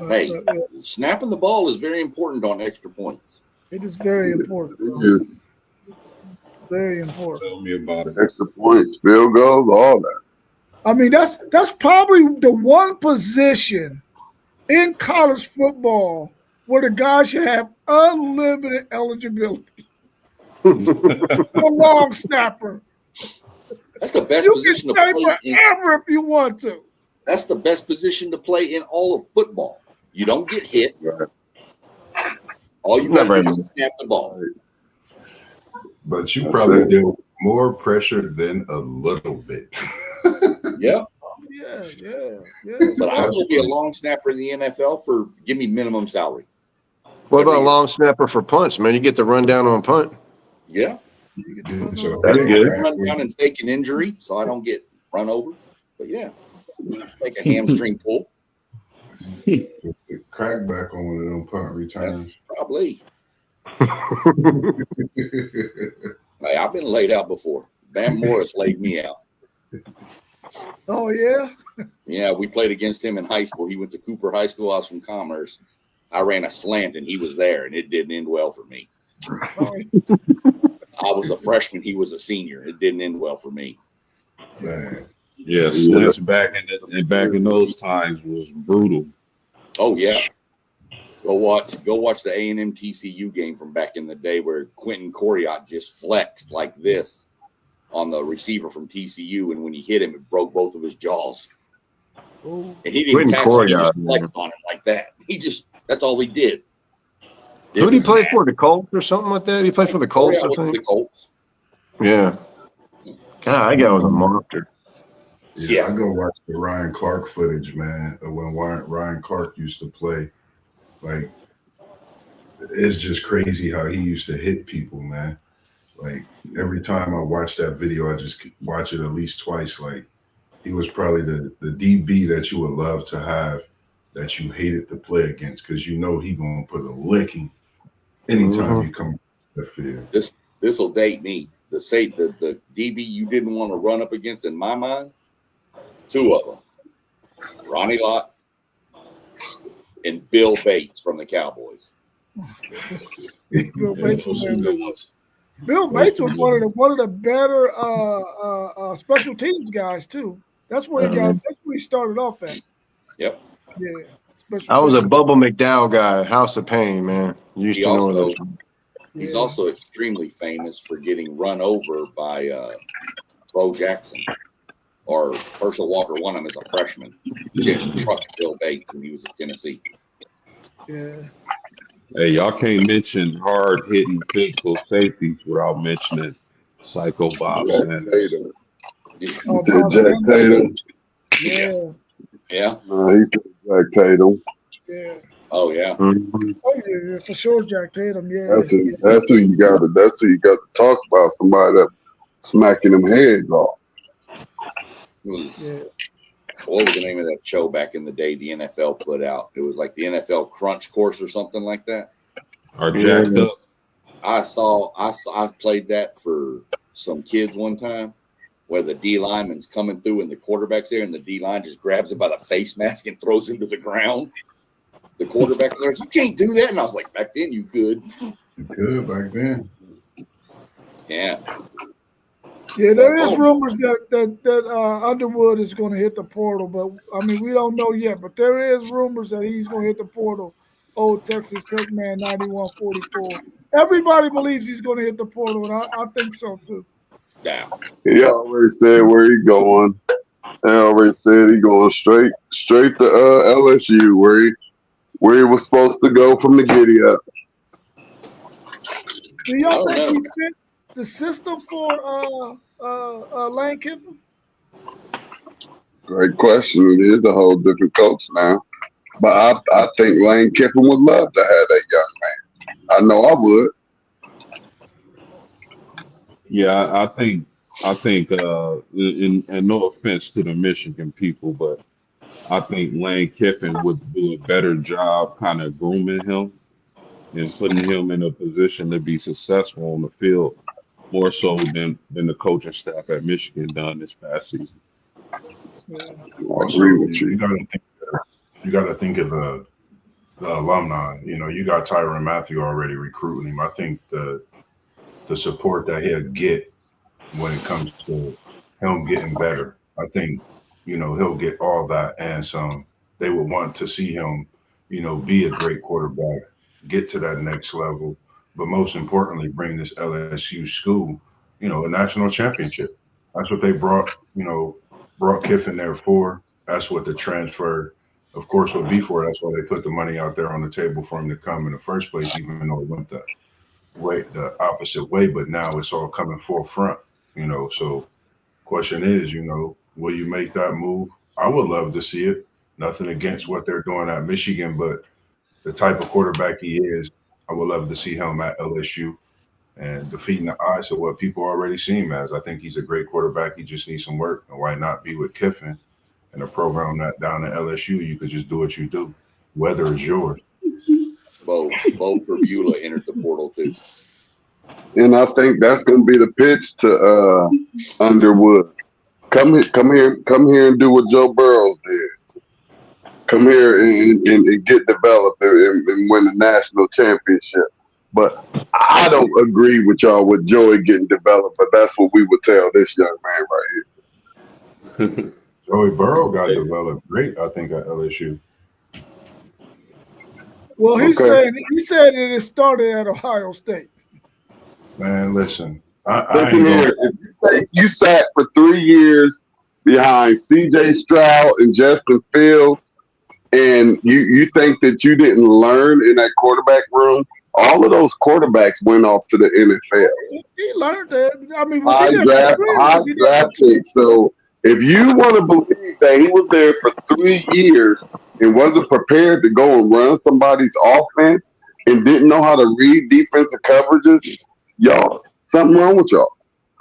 Speaker 6: Hey, snapping the ball is very important on extra points.
Speaker 1: It is very important.
Speaker 7: It is.
Speaker 1: Very important.
Speaker 4: Tell me about it.
Speaker 7: Extra points, field goals, all that.
Speaker 1: I mean, that's probably the one position in college football where the guys should have unlimited eligibility. A long snapper.
Speaker 6: That's the best
Speaker 1: You
Speaker 6: position to
Speaker 1: can
Speaker 6: play
Speaker 1: stay forever if you want to.
Speaker 6: That's the best position to play in all of football. You don't get hit. All you got to do is snap the ball.
Speaker 2: But you probably deal with more pressure than a little bit.
Speaker 6: Yeah.
Speaker 1: Yeah.
Speaker 6: But I will be a long snapper in the NFL for give me minimum salary.
Speaker 5: What about a long snapper for punts, man? You get the rundown on punt.
Speaker 6: Yeah.
Speaker 2: So
Speaker 5: That's good.
Speaker 6: Run down and fake an injury so I don't get run over. But yeah, take a hamstring pull.
Speaker 2: Crack back on one of them punt returns.
Speaker 6: Probably. Hey, I've been laid out before. Bam Morris laid me out.
Speaker 1: Oh, yeah?
Speaker 6: Yeah, we played against him in high school. He went to Cooper High School. I was from Commerce. I ran a slant, and he was there, and it didn't end well for me. I was a freshman. He was a senior. It didn't end well for me.
Speaker 2: Man.
Speaker 4: Yeah, slants back in those times was brutal.
Speaker 6: Oh, yeah. Go watch the A&M TCU game from back in the day where Quentin Coriat just flexed like this on the receiver from TCU, and when he hit him, it broke both of his jaws.
Speaker 1: Oh.
Speaker 6: And he didn't tackle him, he just flexed on him like that. That's all he did.
Speaker 5: Who did he play for? The Colts or something like that? He played for the Colts, I think.
Speaker 6: The Colts.
Speaker 5: Yeah. God, that guy was a monster.
Speaker 2: Yeah, I go watch the Ryan Clark footage, man, of when Ryan Clark used to play. Like, it's just crazy how he used to hit people, man. Like, every time I watch that video, I just watch it at least twice. Like, he was probably the DB that you would love to have that you hated to play against because you know he gonna put a licking anytime you come to the field.
Speaker 6: This will date me. The DB you didn't want to run up against in my mind, two of them, Ronnie Lott and Bill Bates from the Cowboys.
Speaker 1: Bill Bates was one of the better special teams guys too. That's where he started off at.
Speaker 6: Yep.
Speaker 1: Yeah.
Speaker 5: I was a Bubba McDowell guy, House of Pain, man. Used to know that.
Speaker 6: He's also extremely famous for getting run over by Bo Jackson, or Herschel Walker won him as a freshman. Just trucked Bill Bates when he was at Tennessee.
Speaker 1: Yeah.
Speaker 4: Hey, y'all can't mention hard hitting physical safeties without mentioning Psycho Bob Sanders.
Speaker 7: Tatum. He said Jack Tatum.
Speaker 1: Yeah.
Speaker 6: Yeah.
Speaker 7: No, he said Jack Tatum.
Speaker 1: Yeah.
Speaker 6: Oh yeah.
Speaker 1: Oh yeah, for sure, Jack Tatum. Yeah.
Speaker 7: That's who you got to talk about. Somebody that smacking them heads off.
Speaker 6: What was the name of that show back in the day the NFL put out? It was like the NFL Crunch Course or something like that.
Speaker 4: Or Jacked Up.
Speaker 6: I played that for some kids one time where the D lineman's coming through and the quarterback's there and the D line just grabs him by the face mask and throws him to the ground. The quarterback was like, "You can't do that." And I was like, back then you could.
Speaker 2: You could back then.
Speaker 6: Yeah.
Speaker 1: Yeah, there is rumors that Underwood is going to hit the portal, but I mean we don't know yet. But there is rumors that he's going to hit the portal. Old Texas Tech man, 9144. Everybody believes he's going to hit the portal, and I think so too.
Speaker 6: Yeah.
Speaker 7: He already said where he going. They already said he going straight to LSU where he was supposed to go from the giddy up.
Speaker 1: Do y'all think he fits the system for Lane Kiffin?
Speaker 7: Great question. It is a whole different coach now. But I think Lane Kiffin would love to have that young man. I know I would.
Speaker 4: Yeah, I think, and no offense to the Michigan people, but I think Lane Kiffin would do a better job kind of grooming him and putting him in a position to be successful on the field, more so than the coaching staff at Michigan done this past season.
Speaker 7: I agree with you.
Speaker 2: You got to think of the alumni. You know, you got Tyrann Mathieu already recruiting him. I think the support that he'll get when it comes to him getting better, I think, you know, he'll get all that and some. They would want to see him, you know, be a great quarterback, get to that next level, but most importantly, bring this LSU school, you know, a national championship. That's what they brought Kiffin there for. That's what the transfer, of course, would be for. That's why they put the money out there on the table for him to come in the first place, even though it went the opposite way. But now it's all coming forefront, you know. So question is, you know, will you make that move? I would love to see it. Nothing against what they're doing at Michigan, but the type of quarterback he is, I would love to see him at LSU and defeating the odds of what people already see him as. I think he's a great quarterback. He just needs some work. And why not be with Kiffin and a program that down at LSU, you could just do what you do. Weather is yours.
Speaker 6: Bo Perbula entered the portal too.
Speaker 7: And I think that's going to be the pitch to Underwood. Come here and do what Joe Burrows did. Come here and get developed and win the national championship. But I don't agree with y'all with Joey getting developed, but that's what we would tell this young man right here.
Speaker 2: Joey Burrow got developed great, I think, at LSU.
Speaker 1: Well, he said it started at Ohio State.
Speaker 2: Man, listen.
Speaker 7: You sat for 3 years behind C.J. Stroud and Justin Fields, and you think that you didn't learn in that quarterback room? All of those quarterbacks went off to the NFL.
Speaker 1: He learned that. I mean,
Speaker 7: high draft pick. So If you want to believe that he was there for 3 years and wasn't prepared to go and run somebody's offense and didn't know how to read defensive coverages, y'all, something wrong with y'all.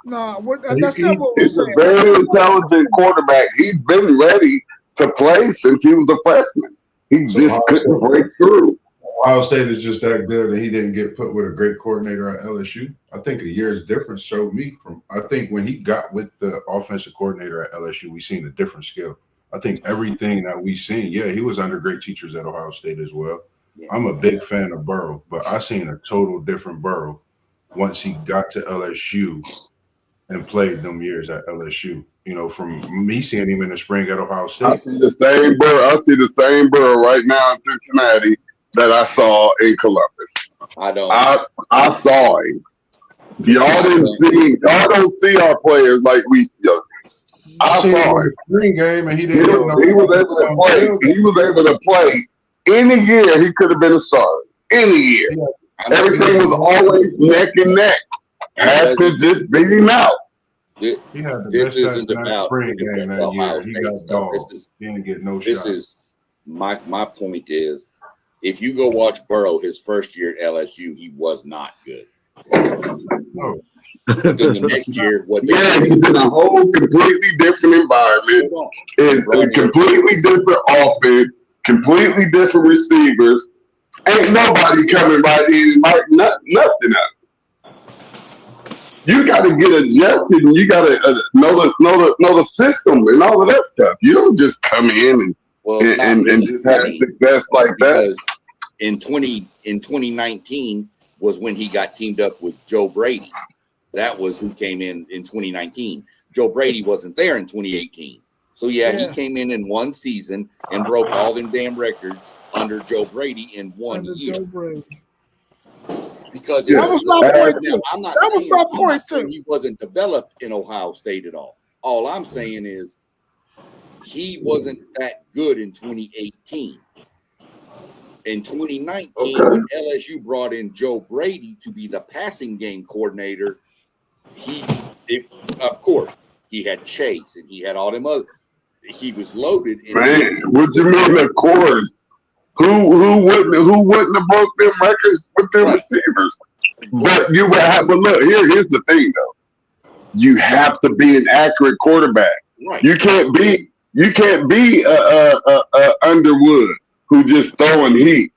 Speaker 1: No, that's not what we're
Speaker 7: He's a
Speaker 1: saying.
Speaker 7: very intelligent quarterback. He's been ready to play since he was a freshman. He
Speaker 2: So
Speaker 7: just couldn't break through.
Speaker 2: Ohio State is just that good that he didn't get put with a great coordinator at LSU. I think a year's difference showed me I think when he got with the offensive coordinator at LSU, we seen a different skill. I think everything that we seen, yeah, he was under great teachers at Ohio State as well. Yeah. I'm a big fan of Burrow, but I seen a total different Burrow once he got to LSU and played them years at LSU. You know, from me seeing him in the spring at Ohio State.
Speaker 7: I see the same Burrow right now in Cincinnati that I saw in Columbus. I saw him. Y'all didn't see. Y'all don't see our players like we see. I saw him.
Speaker 2: Spring game, and he
Speaker 7: was able to play. He was able to play any year. He could have been a starter. Any year. Everything was always neck and neck. Had to just beat him out.
Speaker 6: This isn't about
Speaker 2: spring game that year. He got dogged. He didn't get no shot.
Speaker 6: This is my point is, if you go watch Burrow his first year at LSU, he was not good.
Speaker 2: No.
Speaker 6: But then the next year,
Speaker 7: he's in a whole completely different environment. It's a completely different offense, completely different receivers. Ain't nobody coming right in like nothing else. You got to get adjusted, and you got to know the system and all of that stuff. You don't just come in and just have success like that.
Speaker 6: In 2019 was when he got teamed up with Joe Brady. That was who came in 2019. Joe Brady wasn't there in 2018. So he came in one season and broke all them damn records under Joe Brady in 1 year. Because
Speaker 1: that was my point too.
Speaker 6: I'm not saying he wasn't developed in Ohio State at all. All I'm saying is he wasn't that good in 2018. In 2019, when LSU brought in Joe Brady to be the passing game coordinator, of course, he had Chase and he had all them other. He was loaded.
Speaker 7: What you mean? Of course, who wouldn't have broke them records with them receivers? But you would have. But look, here's the thing though. You have to be an accurate quarterback.
Speaker 6: Right.
Speaker 7: You can't be Underwood who just throwing heat.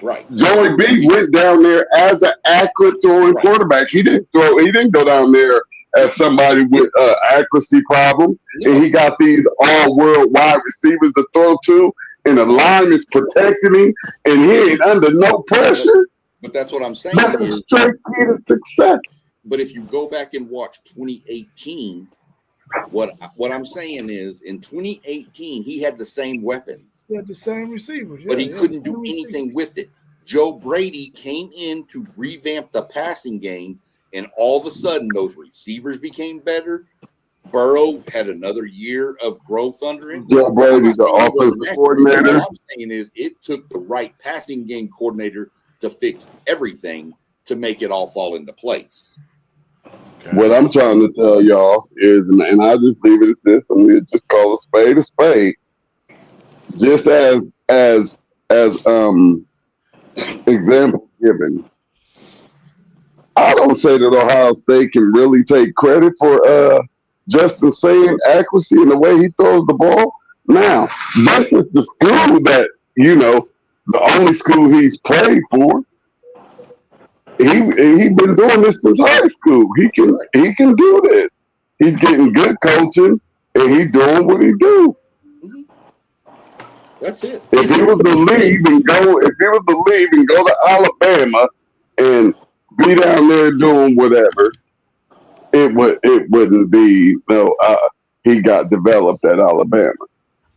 Speaker 6: Right.
Speaker 7: Joey B went down there as an accurate throwing quarterback. He didn't go down there as somebody with accuracy problems. And he got these all world wide receivers to throw to, and the line is protecting him, and he ain't under no pressure.
Speaker 6: But that's what I'm saying.
Speaker 7: That's a straight key to success.
Speaker 6: But if you go back and watch 2018, what I'm saying is in 2018 he had the same weapons.
Speaker 1: He had the same receivers,
Speaker 6: but he couldn't do anything with it. Joe Brady came in to revamp the passing game, and all of a sudden those receivers became better. Burrow had another year of growth under him.
Speaker 7: Joe Brady, the offensive coordinator.
Speaker 6: What I'm saying is it took the right passing game coordinator to fix everything to make it all fall into place.
Speaker 7: What I'm trying to tell y'all is, and I just leave it at this, and we just call a spade a spade. Just as example given, I don't say that Ohio State can really take credit for Justin Saying accuracy in the way he throws the ball. Now, this is the school that, the only school he's played for. He been doing this since high school. He can do this. He's getting good coaching, and he's doing what he do.
Speaker 6: That's it.
Speaker 7: If he was to leave and go to Alabama and be down there doing whatever, it wouldn't be he got developed at Alabama.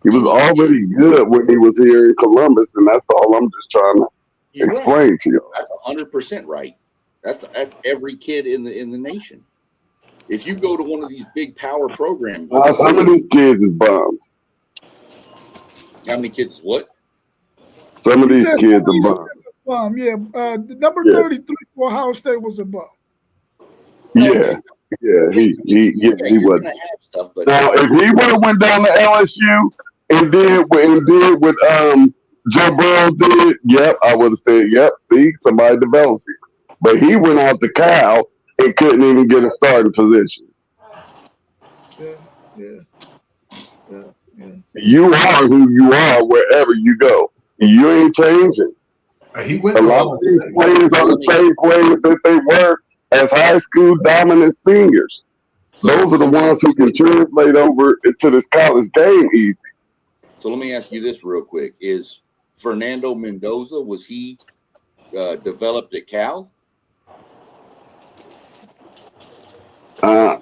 Speaker 7: He was already good when he was here in Columbus, and that's all I'm just trying to explain to you.
Speaker 6: That's 100% right. That's every kid in the nation. If you go to one of these big power programs,
Speaker 7: some of these kids is bums.
Speaker 6: How many kids? What?
Speaker 7: Some of these kids are bums.
Speaker 1: The number 33 for Ohio State was a bum.
Speaker 7: Yeah. Yeah, he
Speaker 6: You're
Speaker 7: was.
Speaker 6: gonna have stuff, but
Speaker 7: Now, if he would have went down to LSU and did what Joe Burrow did, yep, I would have said, yep, see, somebody developed it. But he went out to Cal and couldn't even get a starting position.
Speaker 1: Yeah.
Speaker 7: You are who you are wherever you go. You ain't changing.
Speaker 2: He went
Speaker 7: A
Speaker 2: to
Speaker 7: lot of these
Speaker 2: Oklahoma.
Speaker 7: players are the same players that they were as high school dominant seniors. Those are the ones who can translate over to this college game easy.
Speaker 6: So let me ask you this real quick: is Fernando Mendoza, was he developed at Cal?
Speaker 7: I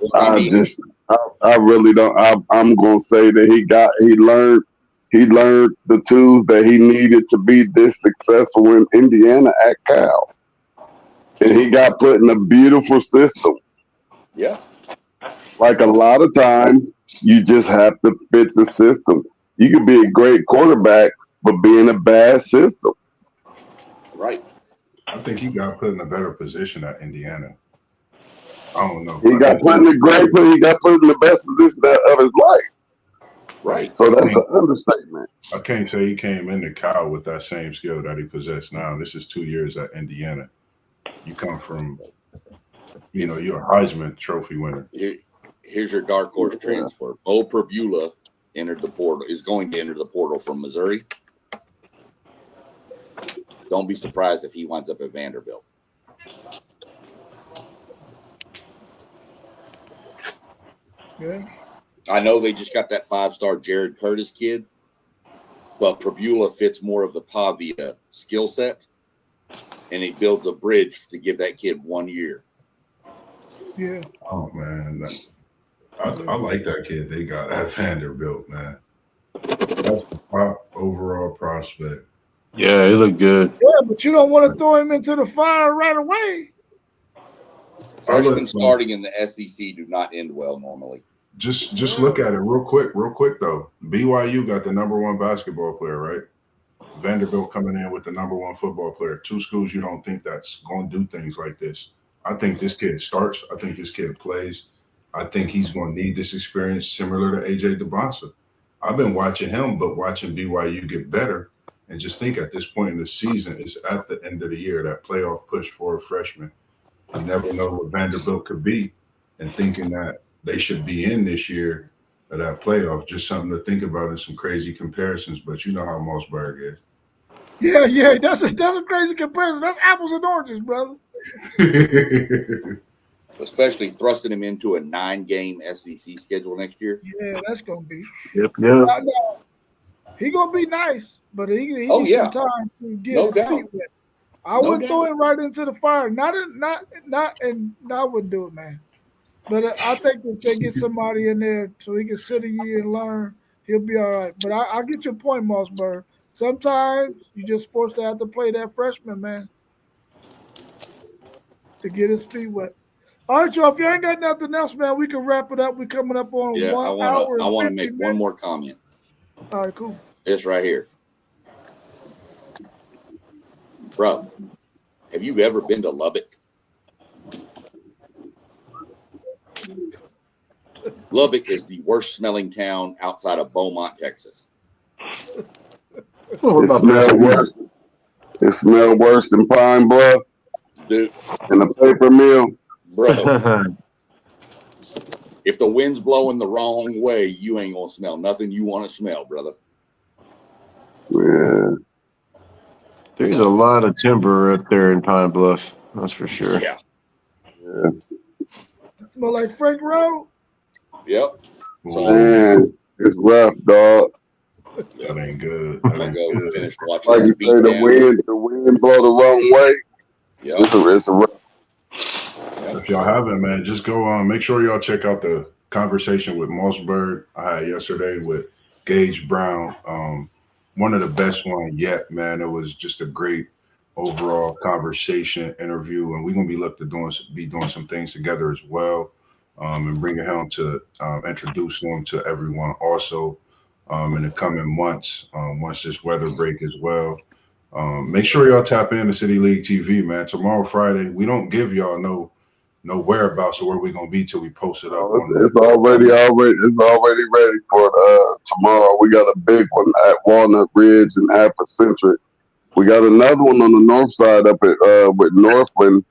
Speaker 7: really don't. I'm gonna say that he learned the tools that he needed to be this successful in Indiana at Cal, and he got put in a beautiful system.
Speaker 6: Yeah.
Speaker 7: Like a lot of times, you just have to fit the system. You could be a great quarterback, but be in a bad system.
Speaker 6: Right.
Speaker 2: I think he got put in a better position at Indiana. I don't know.
Speaker 7: He got put in the best position of his life.
Speaker 6: Right.
Speaker 7: So that's an understatement.
Speaker 2: I can't say he came into Cal with that same skill that he possessed now. This is 2 years at Indiana. You come from, you're a Heisman Trophy winner.
Speaker 6: Here's your dark horse transfer. Bo Perbula is going to enter the portal from Missouri. Don't be surprised if he winds up at Vanderbilt.
Speaker 1: Yeah.
Speaker 6: I know they just got that 5-star Jared Curtis kid, but Perbula fits more of the Pavia skill set, and he builds a bridge to give that kid 1 year.
Speaker 1: Yeah.
Speaker 2: Oh man, I like that kid they got at Vanderbilt, man. That's the top overall prospect.
Speaker 5: Yeah, he looked good.
Speaker 1: Yeah, but you don't want to throw him into the fire right away.
Speaker 6: Freshmen starting in the SEC do not end well normally.
Speaker 2: Just look at it real quick though. BYU got the #1 basketball player, right? Vanderbilt coming in with the #1 football player. 2 schools you don't think that's going to do things like this. I think this kid starts. I think this kid plays. I think he's going to need this experience similar to AJ DeBonsa. I've been watching him, but watching BYU get better. And just think at this point in the season, it's at the end of the year, that playoff push for a freshman. You never know what Vanderbilt could be, and thinking that they should be in this year of that playoff, just something to think about in some crazy comparisons. But you know how Mossberg is.
Speaker 1: Yeah, that's a crazy comparison. That's apples and oranges, brother.
Speaker 6: Especially thrusting him into a 9-game SEC schedule next year.
Speaker 1: Yeah, that's gonna be.
Speaker 5: Yep.
Speaker 1: He gonna be nice, but he needs some time to get his feet wet. I wouldn't throw him right into the fire. And I wouldn't do it, man. But I think if they get somebody in there so he can sit a year and learn, he'll be all right. But I get your point, Mossberg. Sometimes you just forced to have to play that freshman, man, to get his feet wet. All right, y'all. If you ain't got nothing else, man, we can wrap it up. We're coming up on 1 hour.
Speaker 6: I want to make one more comment.
Speaker 1: All right, cool.
Speaker 6: It's right here. Bro, have you ever been to Lubbock? Lubbock is the worst smelling town outside of Beaumont, Texas.
Speaker 7: It smelled worse than Pine Bluff,
Speaker 6: dude,
Speaker 7: and a paper mill.
Speaker 6: Bro, if the wind's blowing the wrong way, you ain't gonna smell nothing you want to smell, brother.
Speaker 7: Yeah.
Speaker 5: There's a lot of timber up there in Pine Bluff. That's for sure.
Speaker 6: Yeah.
Speaker 1: Smell like Frank Road.
Speaker 6: Yep.
Speaker 7: So, man, it's rough, dog.
Speaker 2: That ain't good.
Speaker 6: I'm gonna go finish watching.
Speaker 7: Like you say, the wind blow the wrong way.
Speaker 6: Yeah.
Speaker 7: It's a rough.
Speaker 2: If y'all haven't, man, just go on. Make sure y'all check out the conversation with Mossberg I had yesterday with Gage Brown. One of the best ones yet, man. It was just a great overall conversation interview, and we're gonna be doing some things together as well, and bringing him to introduce him to everyone also in the coming months. Once this weather break as well. Make sure y'all tap in to City League TV, man. Tomorrow, Friday, we don't give y'all no no whereabouts of where we're gonna be till we post it up on
Speaker 7: It's already ready for tomorrow. We got a big one at Walnut Ridge and Afrocentric. We got another one on the north side up at with Northland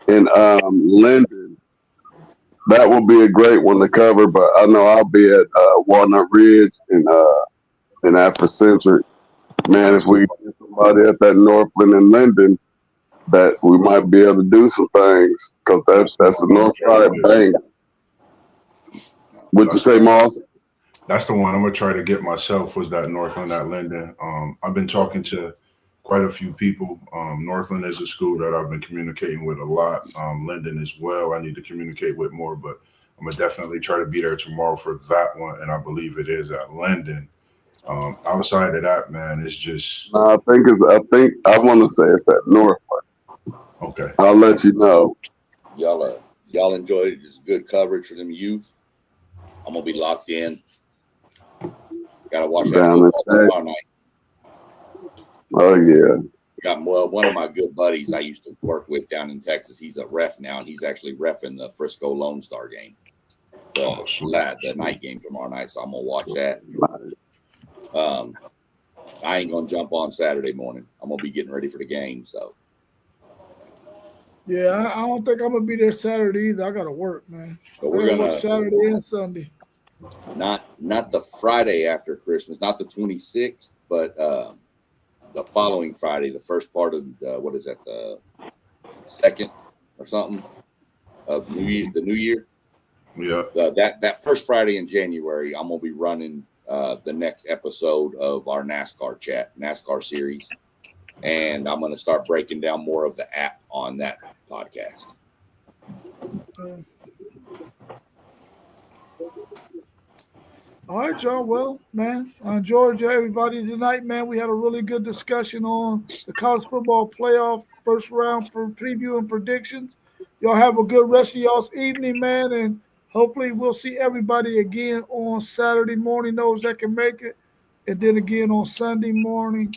Speaker 7: and Linden. That will be a great one to cover, but I know I'll be at Walnut Ridge and Afrocentric. Man, if we get somebody at that Northland and Linden, that we might be able to do some things, because that's the north side bang. What'd you say, Moss?
Speaker 2: That's the one I'm gonna try to get myself, was that Northland at Linden. I've been talking to quite a few people. Northland is a school that I've been communicating with a lot. Linden as well, I need to communicate with more, but I'm gonna definitely try to be there tomorrow for that one, and I believe it is at Linden. Outside of that, man, it's just
Speaker 7: I think I want to say it's at Northland.
Speaker 2: okay.
Speaker 7: I'll let you know.
Speaker 6: Y'all enjoyed this good coverage for them youth. I'm gonna be locked in. Gotta watch that football tomorrow night.
Speaker 7: Oh yeah.
Speaker 6: Got one of my good buddies I used to work with down in Texas. He's a ref now, and he's actually reffing the Frisco Lone Star game. The night game tomorrow night, so I'm gonna watch that. I ain't gonna jump on Saturday morning. I'm gonna be getting ready for the game. So
Speaker 1: Yeah, I don't think I'm gonna be there Saturday either. I gotta work, man.
Speaker 6: but we're gonna
Speaker 1: work Saturday and Sunday.
Speaker 6: Not the Friday after Christmas, not the 26th, but the following Friday, the first part of what is that, the second or something of the New Year.
Speaker 2: Yeah.
Speaker 6: That first Friday in January, I'm gonna be running the next episode of our NASCAR series, and I'm gonna start breaking down more of the app on that podcast.
Speaker 1: All right, y'all. Well, man, I enjoyed everybody tonight, man. We had a really good discussion on the college football playoff first round for preview and predictions. Y'all have a good rest of y'all's evening, man, and hopefully we'll see everybody again on Saturday morning, those that can make it, and then again on Sunday morning,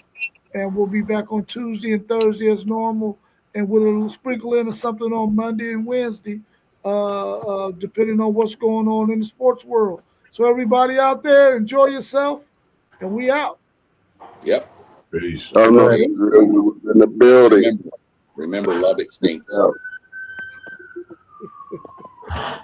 Speaker 1: and we'll be back on Tuesday and Thursday as normal, and we'll sprinkle in something on Monday and Wednesday, depending on what's going on in the sports world. So everybody out there, enjoy yourself, and we out.
Speaker 6: Yep.
Speaker 2: Peace.
Speaker 7: Oh no, we was in the building.
Speaker 6: Remember Lubbock stinks.
Speaker 7: Yeah.